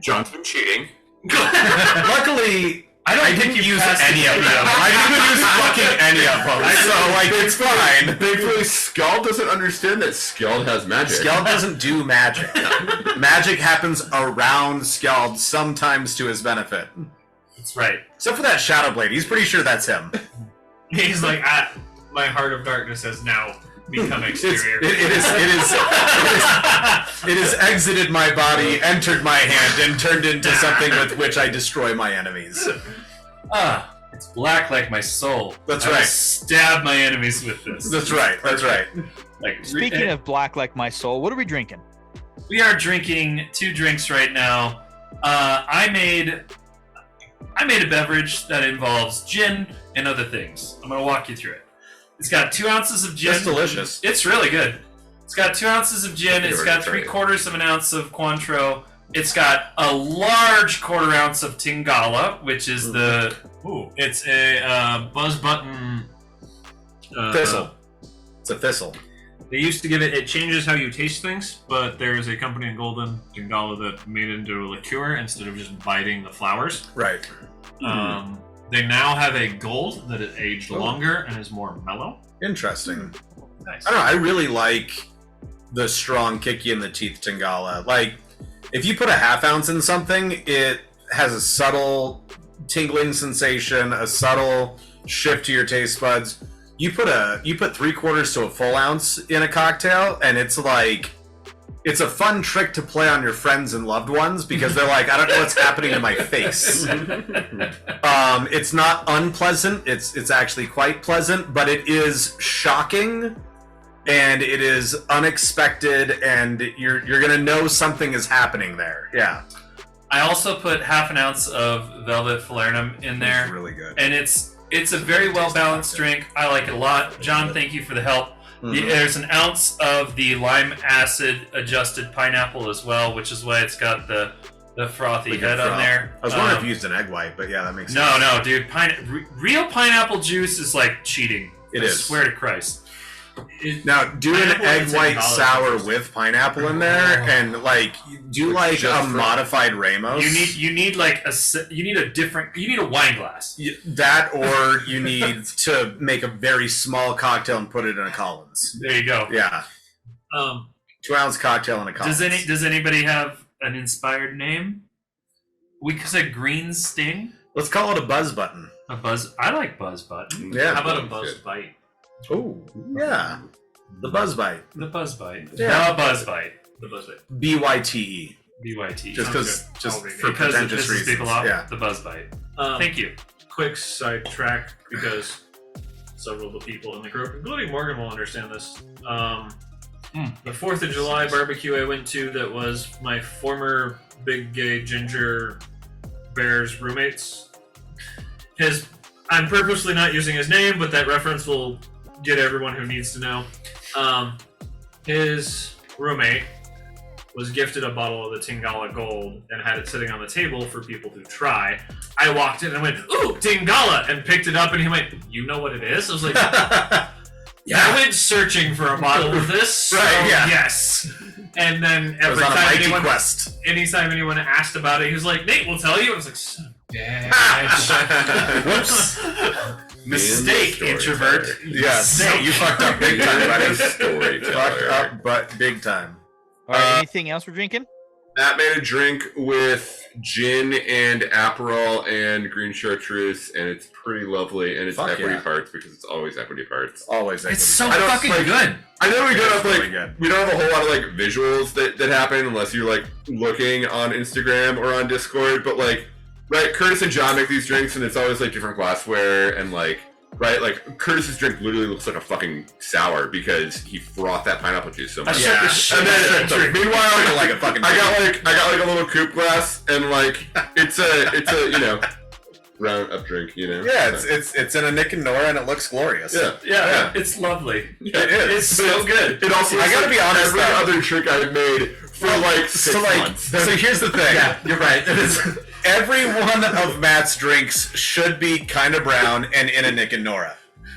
John's been cheating.
Luckily, I didn't use any of them. I didn't use fucking any of them. So, it's fine.
Thankfully, Skeld doesn't understand that Skeld has magic.
Skeld doesn't do magic. Magic happens around Skeld, sometimes to his benefit.
That's right.
Except for that Shadow Blade. He's pretty sure that's him.
He's like, my heart of darkness has now become exterior.
It has exited my body, entered my hand, and turned into something with which I destroy my enemies.
It's black like my soul.
That's
I will
right.
stab my enemies with this.
That's right. That's right.
Like
Speaking of black like my soul, what are we drinking?
we are drinking 2 drinks right now. I made a beverage that involves gin and other things. I'm gonna walk you through it. It's got 2 ounces of gin.
That's delicious.
It's really good. It's got 2 ounces of gin. It's got
Try it.
3/4 of an ounce of Cointreau. It's got a large 1/4 ounce of Tingala, which is the
It's a buzz button
Thistle. It's a thistle.
They used to give it changes how you taste things, but there's a company in Golden, Tingala, that made it into a liqueur instead of just biting the flowers.
Right.
They now have a gold that is aged longer and is more mellow.
Interesting.
Nice.
I don't know. I really like the strong kick you in the teeth Tingala. Like, if you put a 1/2 ounce in something, it has a subtle tingling sensation, a subtle shift to your taste buds. You put 3/4 to a full ounce in a cocktail, and it's like, it's a fun trick to play on your friends and loved ones because they're like, I don't know what's happening to my face. It's not unpleasant. It's actually quite pleasant, but it is shocking, and it is unexpected, and you're gonna know something is happening there. Yeah.
I also put half an ounce of Velvet Falernum in there.
It's really good.
And it's a very well balanced drink. I like it a lot. John, thank you for the help. There's an ounce of the lime acid adjusted pineapple as well, which is why it's got the frothy head on there.
I was wondering if you used an egg white, but yeah, that makes sense.
No, dude. Real pineapple juice is like cheating.
It
I
is.
swear to Christ.
Now, do an
Pineapple
egg
is in
white
college
sour
juice.
with pineapple in there, and like do like
just
a
for-
modified Ramos.
You need a wine glass.
That, or you need to make a very small cocktail and put it in a Collins.
There you go.
Yeah, 2-ounce cocktail in a Collins.
Does anybody have an inspired name? We could say Green Sting.
Let's call it a buzz button.
A buzz. I like Buzz Button.
Yeah.
How about a buzz bite?
Oh, yeah. The buzz bite.
The Buzz Bite.
Yeah.
The Buzz Bite.
The buzz bite.
BYTE.
BYT.
Just
Sounds
because,
good.
just
I'll read it.
for
because it
pretentious
pisses
reasons.
people off.
Yeah.
The Buzz Bite.
Um,
Thank you.
Quick sidetrack because several of the people in the group, including Morgan, will understand this. The 4th of July barbecue I went to that was my former big gay ginger bear's roommates. I'm purposely not using his name, but that reference will get everyone who needs to know. His roommate was gifted a bottle of the Tingala Gold and had it sitting on the table for people to try. I walked in and went, "Ooh, Tingala!" and picked it up, and he went, "You know what it is?" I was like, "Yeah." I went searching for a bottle of this. So
Right, yeah.
Yes. And then
I was
every
on a
time
mighty
anyone,
quest.
anytime anyone asked about it, he was like, "Nate, we'll tell you." I was like, "Son of a bitch."
Whoops.
Mistake,
Storyteller.
introvert.
Yes. You fucked up big time, buddy.
Storyteller.
Fucked up, but big time.
All right, anything else we're drinking?
Matt made a drink with gin and Aperol and green chartreuse, and it's pretty lovely. And it's
Fuck
equity
yeah.
parts because it's always equity parts.
Always.
It's so
I don't
fucking
like-
good.
I know we don't have
really
like
good.
we don't have a whole lot of like visuals that happen unless you're like looking on Instagram or on Discord, but like right, Curtis and John make these drinks and it's always like different glassware and like right, like Curtis's drink literally looks like a fucking sour because he frothed that pineapple juice so much.
Yeah.
And then meanwhile,
Like a fucking
I got like a little coupe glass and like it's a you know round up drink, you know.
Yeah, it's in a Nick and Nora and it looks glorious.
Yeah.
Yeah, it's lovely.
It is.
It's so good.
It also
I
looks
gotta
like
be honest,
every
though.
other drink I've made for like 6 months.
So here's the thing.
Yeah, you're right. It is.
Every one of Matt's drinks should be kind of brown and in a Nick and Nora.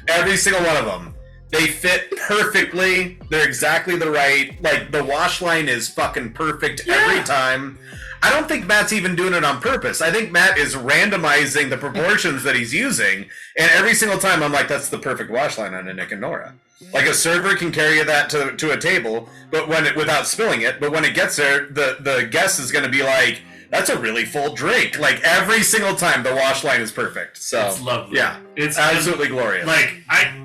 Every single one of them. They fit perfectly. They're exactly the right. Like the wash line is fucking perfect every time. I don't think Matt's even doing it on purpose. I think Matt is randomizing the proportions that he's using, and every single time I'm like, that's the perfect wash line on a Nick and Nora. Like a server can carry that to a table, but without spilling it. But when it gets there, the guest is going to be like, "That's a really full drink." Like every single time, the wash line is perfect. So
It's lovely.
yeah,
It's
absolutely glorious.
like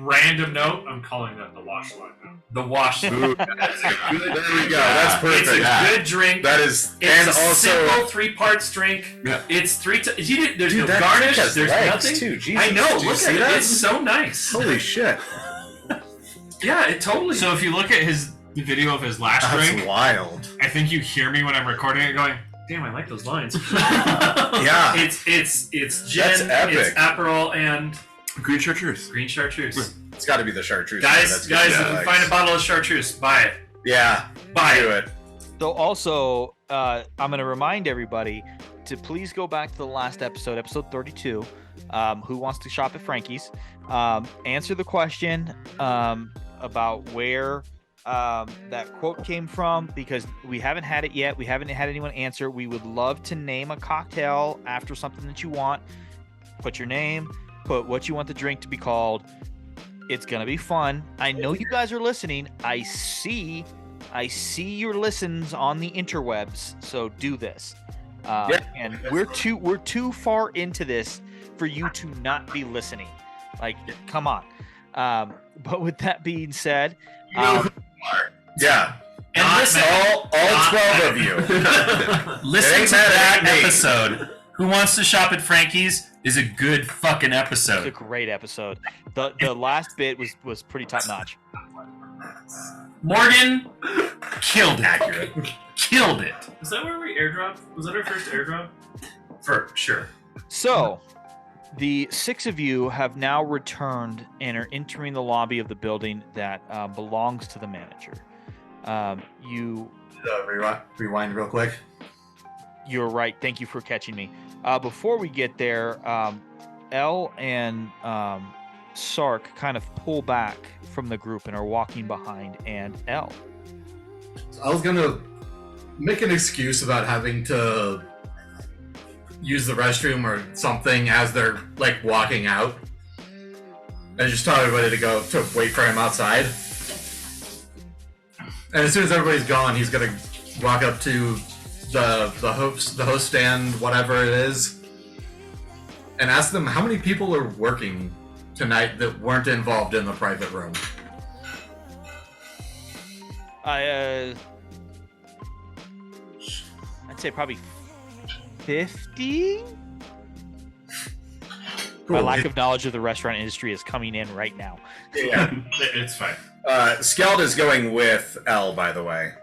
Random note, I'm calling that the wash line now.
the wash.
Ooh, there we go. That's perfect.
It's a good drink.
That is,
It's
and
a
also.
simple 3 parts drink.
Yeah.
It's 3 to there's
Dude,
no
that
garnish.
drink has
There's
legs,
nothing.
too. Jesus.
I know.
Did you
Look
see
at
that?
it. It's so nice.
Holy shit.
Yeah, it totally.
So if you look at the video of his last
That's
drink,
wild.
I think you hear me when I'm recording it going, "Damn, I like those lines."
Yeah.
it's gin,
That's epic.
it's Aperol, and
Green chartreuse.
green chartreuse.
It's got to be the chartreuse.
guys,
That's good.
if
Yeah,
you
like-
find a bottle of chartreuse, buy it.
Yeah.
Buy
Do
it.
it.
So also, I'm going to remind everybody to please go back to the last episode 32, Who Wants to Shop at Frankie's? Answer the question about where that quote came from, because we haven't had it yet. We haven't had anyone answer. We would love to name a cocktail after something that you want. Put your name, put what you want the drink to be called. It's going to be fun. I know you guys are listening. I see your listens on the interwebs, so do this. And we're too far into this for you to not be listening. Like, come on. But with that being said,
Yeah.
And
Not
listen,
all 12 of you.
listen
It
to
ain't
that
Nate.
episode. Who Wants to Shop at Frankie's is a good fucking
it's a
episode.
great episode. The last bit was pretty top notch.
Morgan killed it.
Accurate.
killed it.
Is that where we airdropped? Was that our first airdrop?
For sure.
So, the 6 of you have now returned and are entering the lobby of the building that belongs to the manager. You
Rewind real quick.
You're right. Thank you for catching me. Before we get there, Elle and Sark kind of pull back from the group and are walking behind, and Elle.
I was gonna make an excuse about having to use the restroom or something as they're like walking out. I just tell everybody to wait for him outside. And as soon as everybody's gone, he's gonna walk up to the host stand, whatever it is, and ask them how many people are working tonight that weren't involved in the private room.
I'd say probably 50. My lack of knowledge of the restaurant industry is coming in right now.
Yeah.
It's fine.
Skeld is going with L, by the way.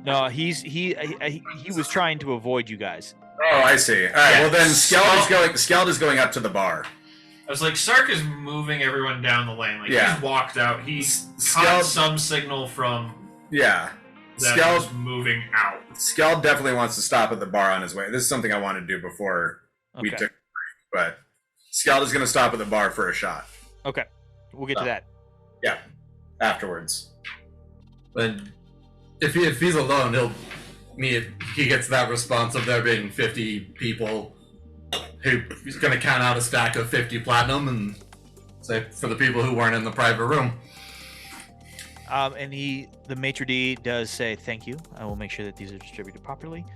No, he was trying to avoid you guys.
Oh, I see. All right.
Yeah.
Well, then Skeld is going up to the bar.
I was like, Sark is moving everyone down the lane. Like,
Yeah.
he's walked out. He's
Skeld-
caught some signal from
Yeah.
that
Skeld
he's moving out.
Skeld definitely wants to stop at the bar on his way. This is something I wanted to do before we
Okay.
took a break, but Skeld is going to stop at the bar for a shot.
Okay, we'll get to that.
Yeah. Afterwards.
But if he's alone, he gets that response of there being 50 people. He's going to count out a stack of 50 platinum and say for the people who weren't in the private room.
And the maitre d' does say thank you. I will make sure that these are distributed properly.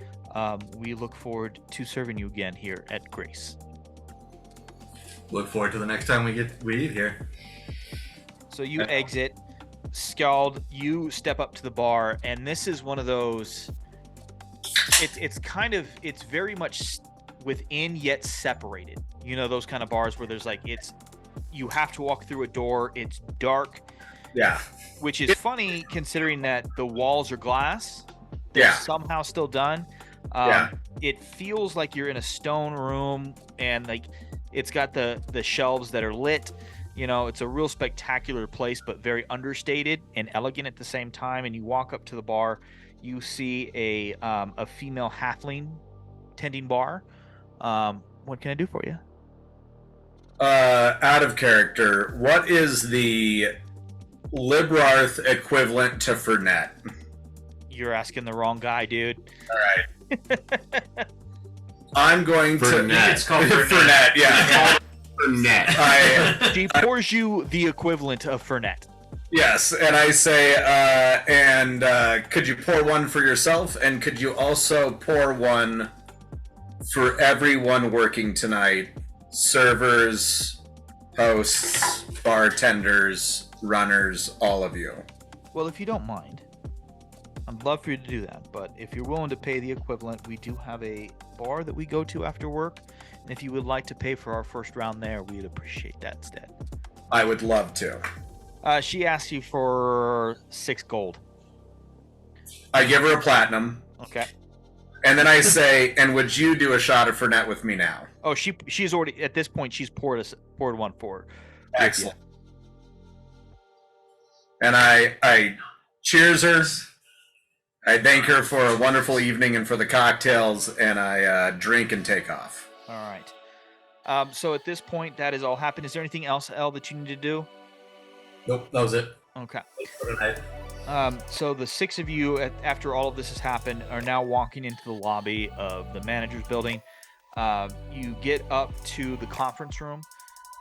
We look forward to serving you again here at Grace.
Look forward to the next time we eat here.
So you exit. Skald, you step up to the bar, and this is one of those. It's very much within yet separated. You know, those kind of bars where there's you have to walk through a door. It's dark.
Yeah.
Which is funny considering that the walls are glass. They're
Yeah.
somehow still done.
Yeah.
It feels like you're in a stone room, and it's got the shelves that are lit. You know, it's a real spectacular place, but very understated and elegant at the same time. And you walk up to the bar, you see a female halfling tending bar. What can I do for you?
Out of character, what is the Librarth equivalent to Fernet?
You're asking the wrong guy, dude.
All right. I'm going to.
Fernet.
It's called
Fernet, yeah.
Fernet.
She pours you the equivalent of Fernet.
Yes, and I say, could you pour one for yourself, and could you also pour one for everyone working tonight? Servers, hosts, bartenders, runners, all of you.
Well, if you don't mind, I'd love for you to do that. But if you're willing to pay the equivalent, we do have a bar that we go to after work. And if you would like to pay for our first round there, we'd appreciate that instead.
I would love to.
She asks you for 6 gold.
I give her a platinum,
Okay.
and then I say, and would you do a shot of Fernet with me now?
Oh, she's already at this point. She's poured one for her.
Excellent. And I cheers her. I thank her for a wonderful evening and for the cocktails, and I drink and take off.
All right. So at this point, that has all happened. Is there anything else, Elle, that you need to do?
Nope, that was it.
Okay.
For tonight.
So the 6 of you, after all of this has happened, are now walking into the lobby of the manager's building. You get up to the conference room,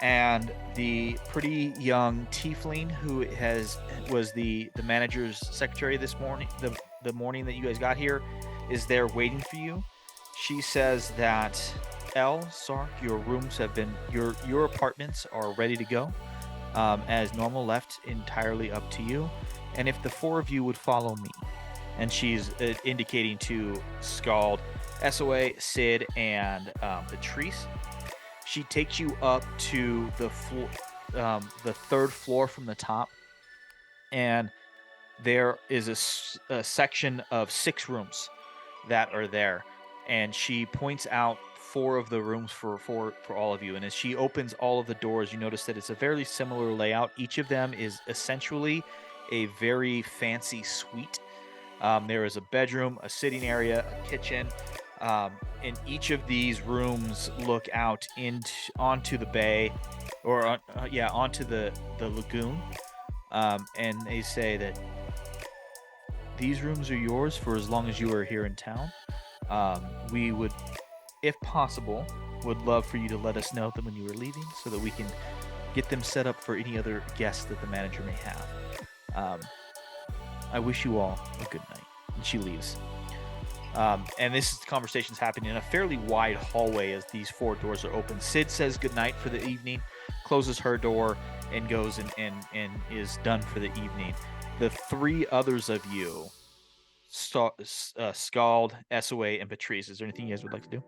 and the pretty young tiefling who was the manager's secretary this morning, the morning that you guys got here, is there waiting for you. She says that Sark, your rooms have been your apartments are ready to go. As normal, left entirely up to you. And if the 4 of you would follow me, and she's indicating to Skald, SOA, Sid, and Patrice, she takes you up to the 3rd floor from the top, and there is a section of 6 rooms that are there, and she points out 4 of the rooms for all of you. And as she opens all of the doors, you notice that it's a very similar layout. Each of them is essentially a very fancy suite. There is a bedroom, a sitting area, a kitchen. And each of these rooms look out onto the bay, or onto the lagoon. And they say that these rooms are yours for as long as you are here in town. We would, if possible, would love for you to let us know them when you are leaving, so that we can get them set up for any other guests that the manager may have. I wish you all a good night. And she leaves. And this conversation's happening in a fairly wide hallway as these 4 doors are open. Sid says goodnight for the evening, closes her door, and goes and is done for the evening. The 3 others of you, Scald, SOA, and Patrice, is there anything you guys would like to do?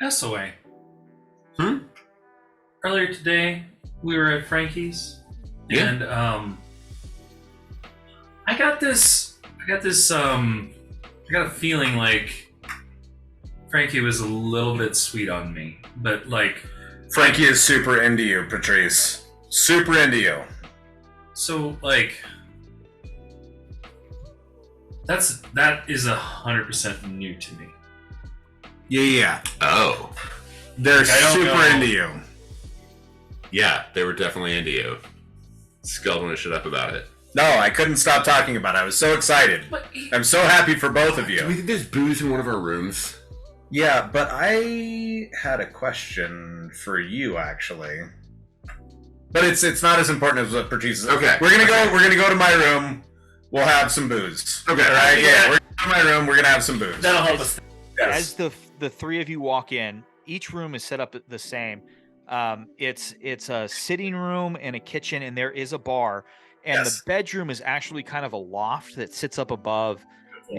SOA. Earlier today, we were at Frankie's, and I got a feeling like Frankie was a little bit sweet on me, but like
Frankie is super into you, Patrice. Super into you.
So like that is 100% new to me.
Yeah.
Oh.
They're
Like, I don't
super
know.
into you.
Yeah, they were definitely into you. Skull want to shut up about it.
No, I couldn't stop talking about it. I was so excited. I'm so happy for both of
Do we
you.
think there's booze in one of our rooms?
Yeah, but I had a question for you, actually. But it's not as important as what Patrice is.
Okay.
We're gonna go to my room. We'll have some booze.
Okay.
All right. Yeah. We're going to my room. We're gonna have some booze.
That'll help us.
As the 3 of you walk in, each room is set up the same. It's a sitting room and a kitchen, and there is a bar. And
Yes.
the bedroom is actually kind of a loft that sits up above,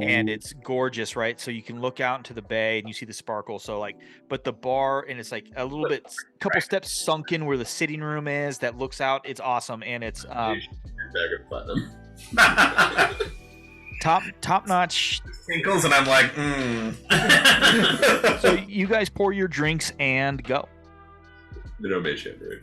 and it's gorgeous, right? So you can look out into the bay and you see the sparkle. So like, but the bar, and it's like a little bit, couple steps sunken where the sitting room is that looks out. It's awesome, and it's
Bag of platinum.
top notch.
Tinkles, and I'm like,
So you guys pour your drinks and go.
The no mage hand, right?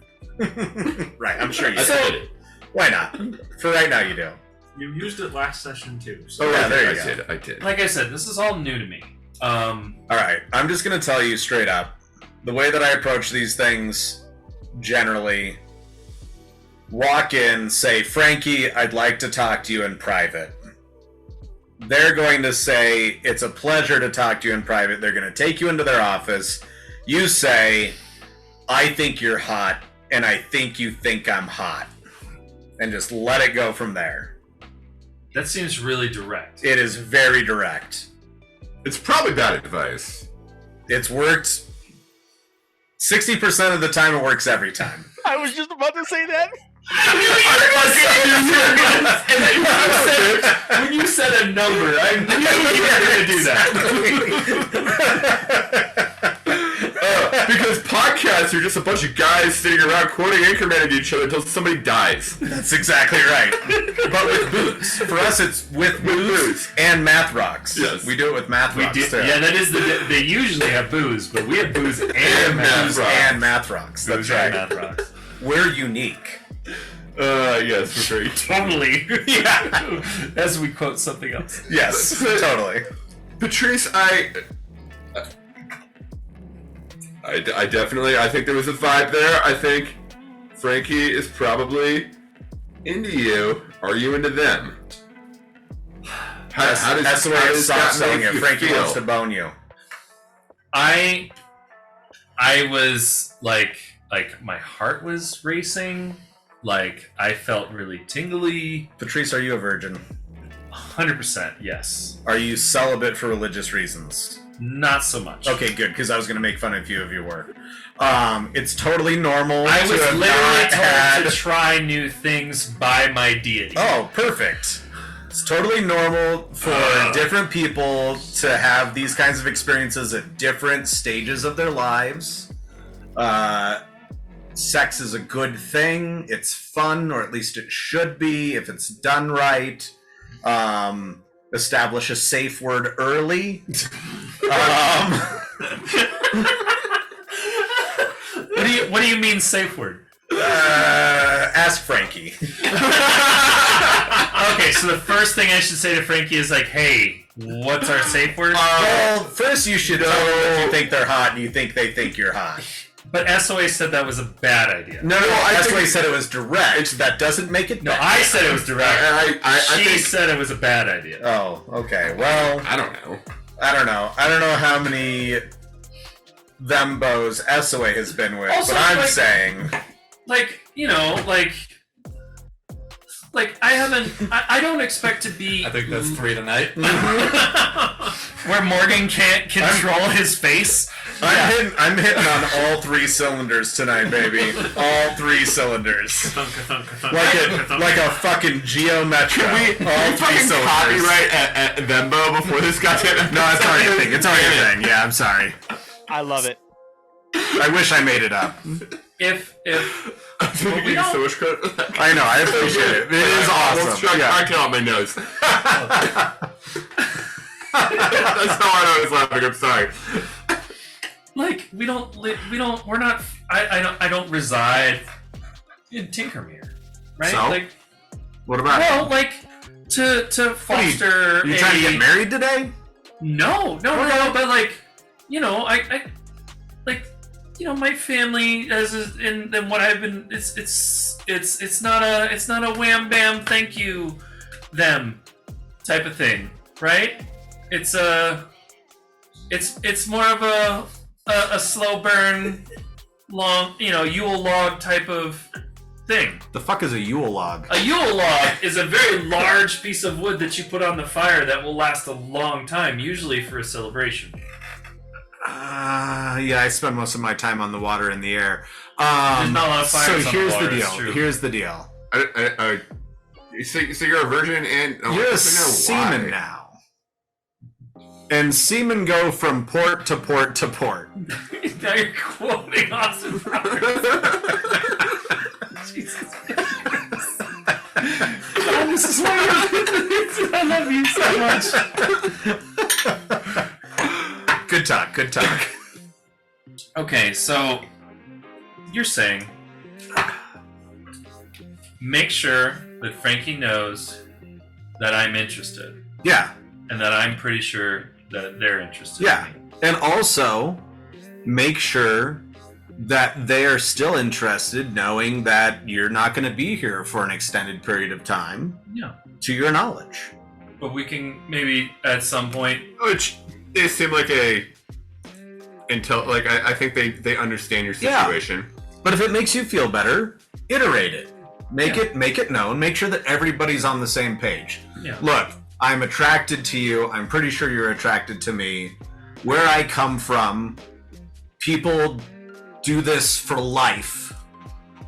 Right. I'm sure you
I
do.
said it.
Why not? For right now, you do.
You used it last session too. So
Oh, yeah, there you go.
I did.
Like I said, this is all new to me.
All right, I'm just gonna tell you straight up, the way that I approach these things, generally, walk in, say, Frankie, I'd like to talk to you in private. They're going to say, it's a pleasure to talk to you in private. They're going to take you into their office. You say, I think you're hot, and I think you think I'm hot. And just let it go from there.
That seems really direct.
It is very direct.
It's probably bad advice.
It's worked 60% of the time. It works every time.
I was just about to say that.
When you said a number, I knew you were going to do that.
Because podcasts are just a bunch of guys sitting around quoting Anchorman at each other until somebody dies.
That's exactly right. But with booze. For us, it's with booze and math rocks.
Yes.
We do it with math rocks, too.
Yeah, that is they usually have booze, but we have booze and
math
Booze
rocks.
and math rocks. That's
Booze and
right.
math rocks.
We're unique.
Yes, we're very
Totally.
Yeah.
As we quote something else.
Yes, totally.
Patrice, I definitely, I think there was a vibe there. I think Frankie is probably into you. Are you into them?
That's the way
how
to
does
stop
that
saying
make
it.
you
Frankie
feel?
wants to bone you.
I was like my heart was racing. Like I felt really tingly.
Patrice, are you a virgin?
100%, yes.
Are you celibate for religious reasons?
Not so much.
Okay, good, because I was going to make fun of you if you were. It's totally normal
I
to
was
have
literally
not
told
had...
to try new things by my deity.
Oh, perfect. It's totally normal for different people to have these kinds of experiences at different stages of their lives. sex is a good thing. It's fun, or at least it should be if it's done right. Establish a safe word early.
What do you mean safe word?
Ask Frankie.
Okay, so the first thing I should say to Frankie is like, "Hey, what's our safe word?"
Well, first you should tell them if you think they're hot and you think they think you're hot.
But SOA said that was a bad idea.
No, that's why he said it was direct. That doesn't make it
No,
bad.
I said it was direct.
I
She
think
said it was a bad idea.
Oh, okay. Well,
I don't know.
I don't know. I don't know how many thembos SOA has been with,
Also,
but I'm
like-
saying...
Like, you know, like I haven't. I don't expect to be
I think that's 3 tonight.
where Morgan can't control his face.
I'm hitting on all 3 cylinders tonight, baby. All 3 cylinders. Like a fucking geometric. All 3
fucking
cylinders.
copyright at Thembo before this got hit.
No, it's already a thing. It's already a thing. Yeah, I'm sorry.
I love it.
I wish I made it up.
If
I'm gonna give you so much credit for that.
I know. I appreciate it. It is awesome.
I can't out my nose. That's how I know I was laughing. I'm sorry.
like we're not. I don't reside in Tinkermire, right?
So?
Like,
What about
well, like to foster.
you trying to get married today?
No, but like, you know, I like, you know, my family and what I've been, it's not a wham bam thank you them type of thing, right? It's more of a slow burn, long, you know, Yule log type of thing.
The fuck is a Yule log?
A Yule log is a very large piece of wood that you put on the fire that will last a long time, usually for a celebration.
Yeah, I spend most of my time on the water in the air.
There's not a lot of fires
So
on the
here's
water,
the
it's
deal.
true.
Here's the deal.
So you're a virgin and
You're a seaman now. And seamen go from port to port to port.
Now you're quoting Austin Powers. Jesus Christ. Oh, this is why I love you so much.
Good talk. Good talk.
Okay, so you're saying make sure that Frankie knows that I'm interested,
Yeah.
and that I'm pretty sure that they're interested.
Yeah.
in me.
And also make sure that they are still interested, knowing that you're not going to be here for an extended period of time,
Yeah.
to your knowledge.
But we can maybe at some point.
Which they seem like I think they understand your
Yeah.
situation.
But if it makes you feel better, iterate it. Make it known. Make sure that everybody's on the same page.
Yeah.
Look, I'm attracted to you. I'm pretty sure you're attracted to me. Where I come from, people do this for life.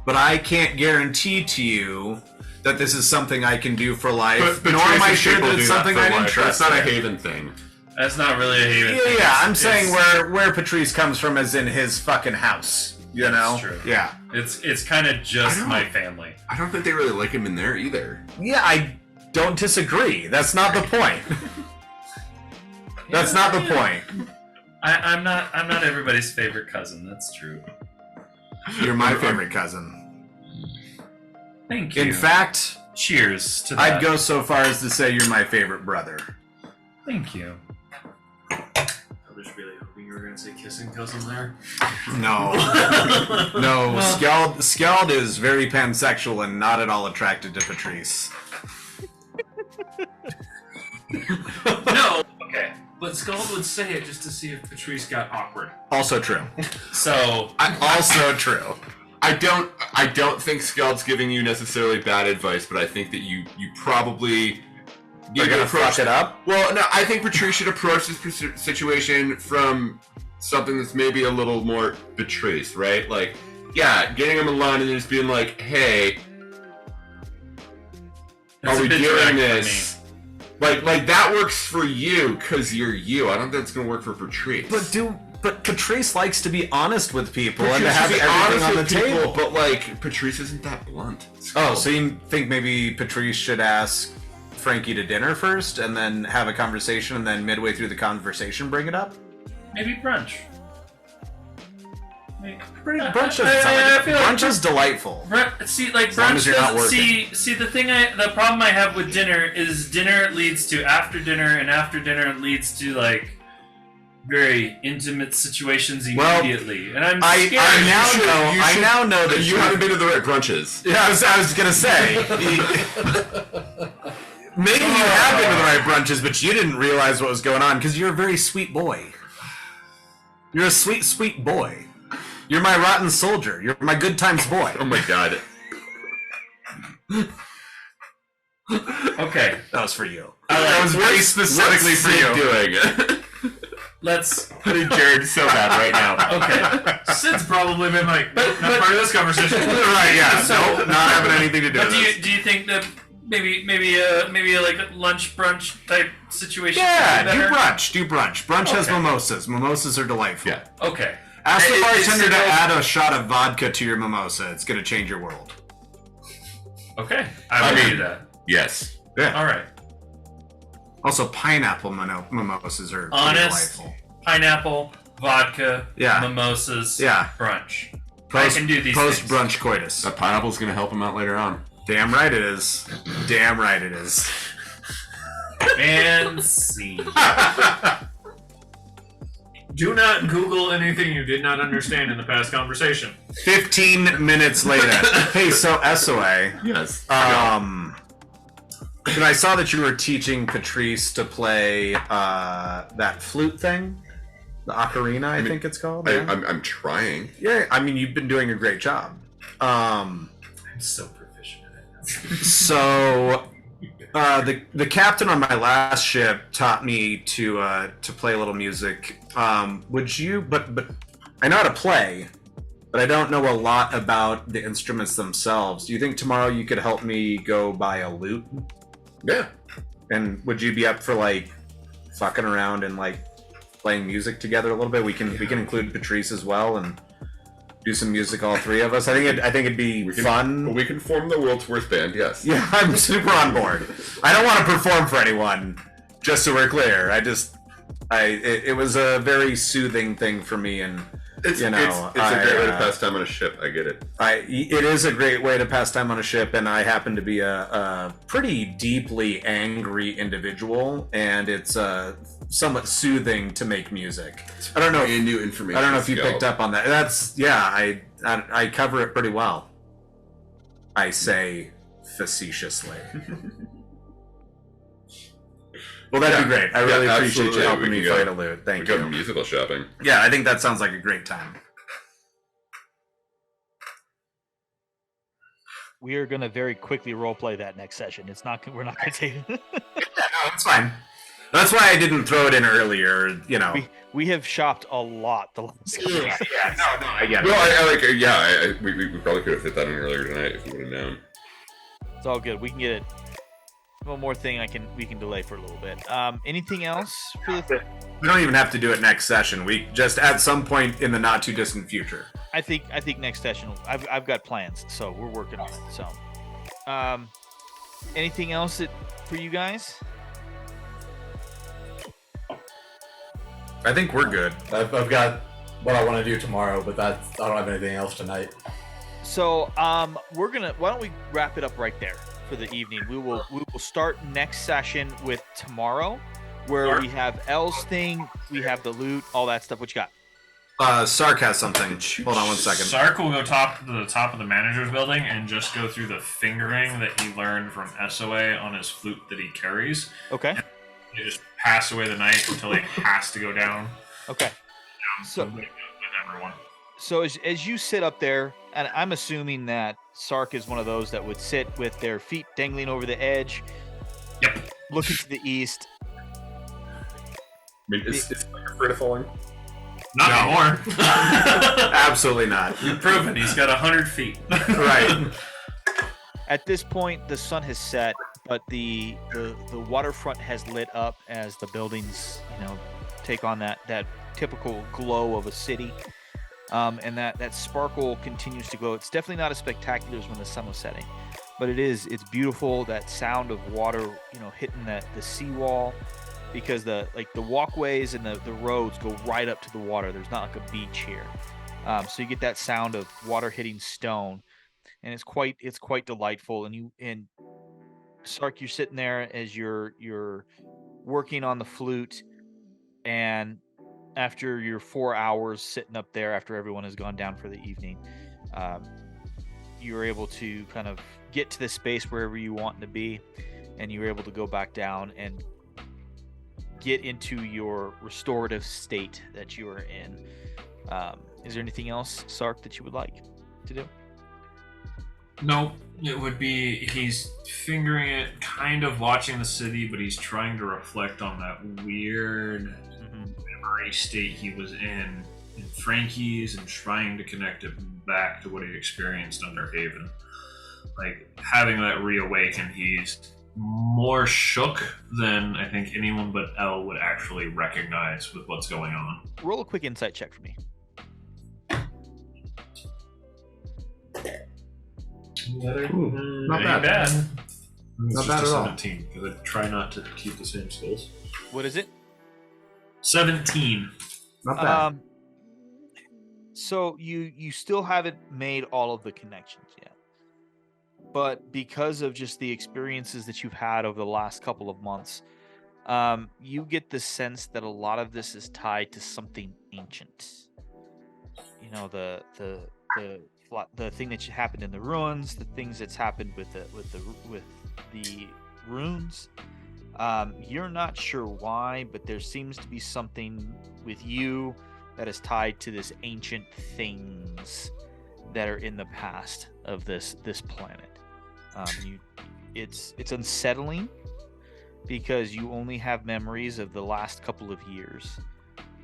But I can't guarantee to you that this is something I can do for life.
But
nor am I
Tracy
sure
people
that
do
it's
that
something
for
I'm
life.
interested
That's not a
in.
Haven thing.
That's not really a Haven.
Yeah,
thing.
yeah. I'm
It's-
saying where Patrice comes from is in his fucking house. You
That's
know?
true.
Yeah.
It's kind of just
I know.
my family.
I don't think they really like him in there either.
Yeah, I don't disagree. That's not the point. That's not the point.
I'm not everybody's favorite cousin. That's true.
You're my favorite cousin.
Thank you.
In fact,
cheers to that.
I'd go so far as to say you're my favorite brother.
Thank you.
I was really hoping you were going to say kissing cousin there.
No. No, Skald is very pansexual and not at all attracted to Patrice.
No. Okay. But Skull would say it just to see if Patrice got awkward.
Also true.
So
Also true.
I don't think Skeld's giving you necessarily bad advice, but I think that you probably
You're gonna fuck it up?
Well, no, I think Patrice should approach this situation from something that's maybe a little more Patrice, right? Like, yeah, getting him alone and just being like, hey,
That's
are we
a bit
doing
direct for
this? Like that works for you because you're you. I don't think it's gonna work for Patrice.
But But Patrice likes to be honest with people and to
Patrice
have
should be
everything
honest
on the
with people,
table.
but like Patrice isn't that blunt.
Oh, so you think maybe Patrice should ask Frankie to dinner first, and then have a conversation, and then midway through the conversation bring it up?
Maybe brunch.
Brunch doesn't sound like
I feel like
brunch is delightful.
See, like
As long as
brunch
you're not
doesn't
working.
see the problem I have with dinner is dinner leads to after dinner, and after dinner leads to like very intimate situations
Well,
immediately, and I'm
I
scared.
now know that
You haven't been to the right brunches.
Yeah, I was gonna say. Maybe you have been to the right brunches, but you didn't realize what was going on because you're a very sweet boy. You're a sweet, sweet boy. You're my rotten soldier. You're my good times boy.
Oh my god.
Okay,
That was for you.
that was
very specifically for you.
doing?
Let's.
I think Jared's so bad right now.
okay.
Sid's probably been like, not part of this conversation.
Right? Yeah. Nope. Not having anything to do
But
with this.
do you think that maybe a like a lunch brunch type situation?
Yeah.
would be
Do
better?
brunch. Do brunch. Brunch has
Okay.
mimosas. Mimosas are delightful.
Yeah.
Okay.
Ask the
It- it's
bartender to
still-
add a shot of vodka to your mimosa. It's gonna change your world.
Okay. I will
mean-
do that.
Yes.
All right.
Also, pineapple mimosas are pretty
Honest.
delightful.
Pineapple, vodka,
Yeah.
mimosas,
Yeah.
brunch. I can do these
Post
things.
brunch coitus.
That pineapple's gonna help him out later on.
Damn right it is. Damn right it is.
Fancy.
Do not Google anything you did not understand in the past conversation.
15 minutes later. Hey, so SOA.
Yes.
And I saw that you were teaching Patrice to play that flute thing. The ocarina, I think it's called. Yeah.
I'm trying.
Yeah, I mean, you've been doing a great job.
I'm so proficient at it.
So, the captain on my last ship taught me to play a little music. Would you? But I know how to play, but I don't know a lot about the instruments themselves. Do you think tomorrow you could help me go buy a lute?
Yeah.
And would you be up for like fucking around and like playing music together a little bit? We can include Patrice as well and do some music, all three of us. I think it'd be fun.
We can form the world's worst band. Yes.
Yeah, I'm super on board. I don't want to perform for anyone, just so we're clear. It was a very soothing thing for me, and
It's
you know,
it's a great way to pass time on a ship. I get it.
it is a great way to pass time on a ship, and I happen to be a pretty deeply angry individual, and it's somewhat soothing to make music. I don't know.
And new information.
I don't know if you
skill.
picked up on that. I cover it pretty well. I say facetiously. Well, that'd be great. I really appreciate you
absolutely.
helping
We
me
can go-
fight a lute.
We
Thank
go
you.
musical shopping.
Yeah, I think that sounds like a great time.
We are going to very quickly roleplay that next session. It's not. We're not going to take.
No, that's fine. That's why I didn't throw it in earlier. You know.
we have shopped a lot the last couple of
No, I get it.
Well, we probably could have fit that in earlier tonight if we would have known.
It's all good. We can get it. One more thing we can delay for a little bit. Anything else for the?
We don't even have to do it next session. We just at some point in the not too distant future.
I think next session. I've got plans, so we're working on it. So, anything else for you guys?
I think we're good.
I've got what I want to do tomorrow, but I don't have anything else tonight.
So, we're gonna. Why don't we wrap it up right there for the evening? We will start next session with tomorrow, where we have L's thing, we have the loot, all that stuff. What you got?
Sark has something. Hold on one second.
Sark will go to the top of the manager's building and just go through the fingering that he learned from SOA on his flute that he carries.
Okay.
You just pass away the night until he has to go down.
Okay. So-
with everyone.
So as you sit up there, and I'm assuming that Sark is one of those that would sit with their feet dangling over the edge,
Yep.
looking to the east.
I mean, is Fire afraid of falling?
Not anymore.
Absolutely not.
Proven. He's got 100 feet.
Right.
At this point, the sun has set, but the waterfront has lit up as the buildings, take on that typical glow of a city. And that sparkle continues to glow. It's definitely not as spectacular as when the sun was setting, but it's beautiful. That sound of water, hitting the seawall, because the walkways and the roads go right up to the water. There's not like a beach here, so you get that sound of water hitting stone, and it's quite delightful. And Sark, you're sitting there as you're working on the flute, and after your 4 hours sitting up there, after everyone has gone down for the evening, you're able to kind of get to the space wherever you want to be, and you're able to go back down and get into your restorative state that you are in. Is there anything else, Sark, that you would like to do?
No, it would be he's fingering it, kind of watching the city, but he's trying to reflect on that weird memory state he was in Frankie's and trying to connect it back to what he experienced under Haven. Like, having that reawaken, he's more shook than I think anyone but Elle would actually recognize with what's going on.
Roll a quick insight check for me.
Not bad.
Not
bad at all.
17, because I try not to keep the same skills.
What is it?
17.
Not bad.
So you still haven't made all of the connections yet, but because of just the experiences that you've had over the last couple of months, you get the sense that a lot of this is tied to something ancient. The thing that happened in the ruins, the things that's happened with the runes. You're not sure why, but there seems to be something with you that is tied to this ancient things that are in the past of this planet. It's unsettling because you only have memories of the last couple of years,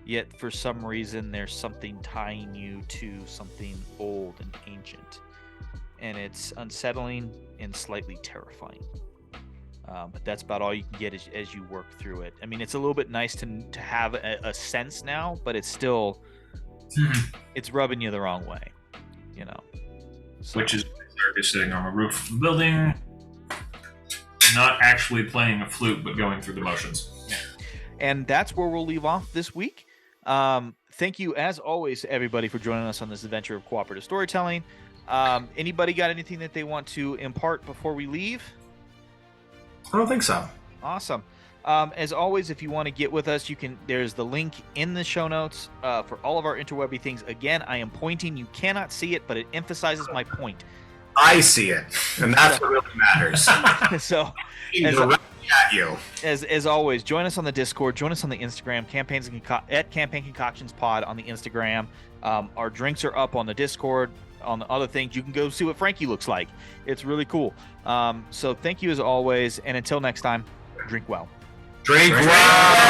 yet for some reason there's something tying you to something old and ancient, and it's unsettling and slightly terrifying. But that's about all you can get as you work through it. I mean, it's a little bit nice to have a sense now, but it's still it's rubbing you the wrong way, So.
Which is Sark sitting on the roof of the building, not actually playing a flute, but going through the motions.
And that's where we'll leave off this week. Thank you, as always, everybody, for joining us on this adventure of cooperative storytelling. Anybody got anything that they want to impart before we leave?
I don't think so.
Awesome. As always, if you want to get with us, there's the link in the show notes for all of our interwebby things. Again, I am pointing. You cannot see it, but it emphasizes my point.
I see it, and that's what really matters.
So,
Directly at you.
As always, join us on the Discord. Join us on the Instagram, at Campaign Concoctions Pod on the Instagram. Our drinks are up on the Discord. On the other things, you can go see what Frankie looks like. It's really cool. So thank you as always, and until next time, drink well.
Drink well.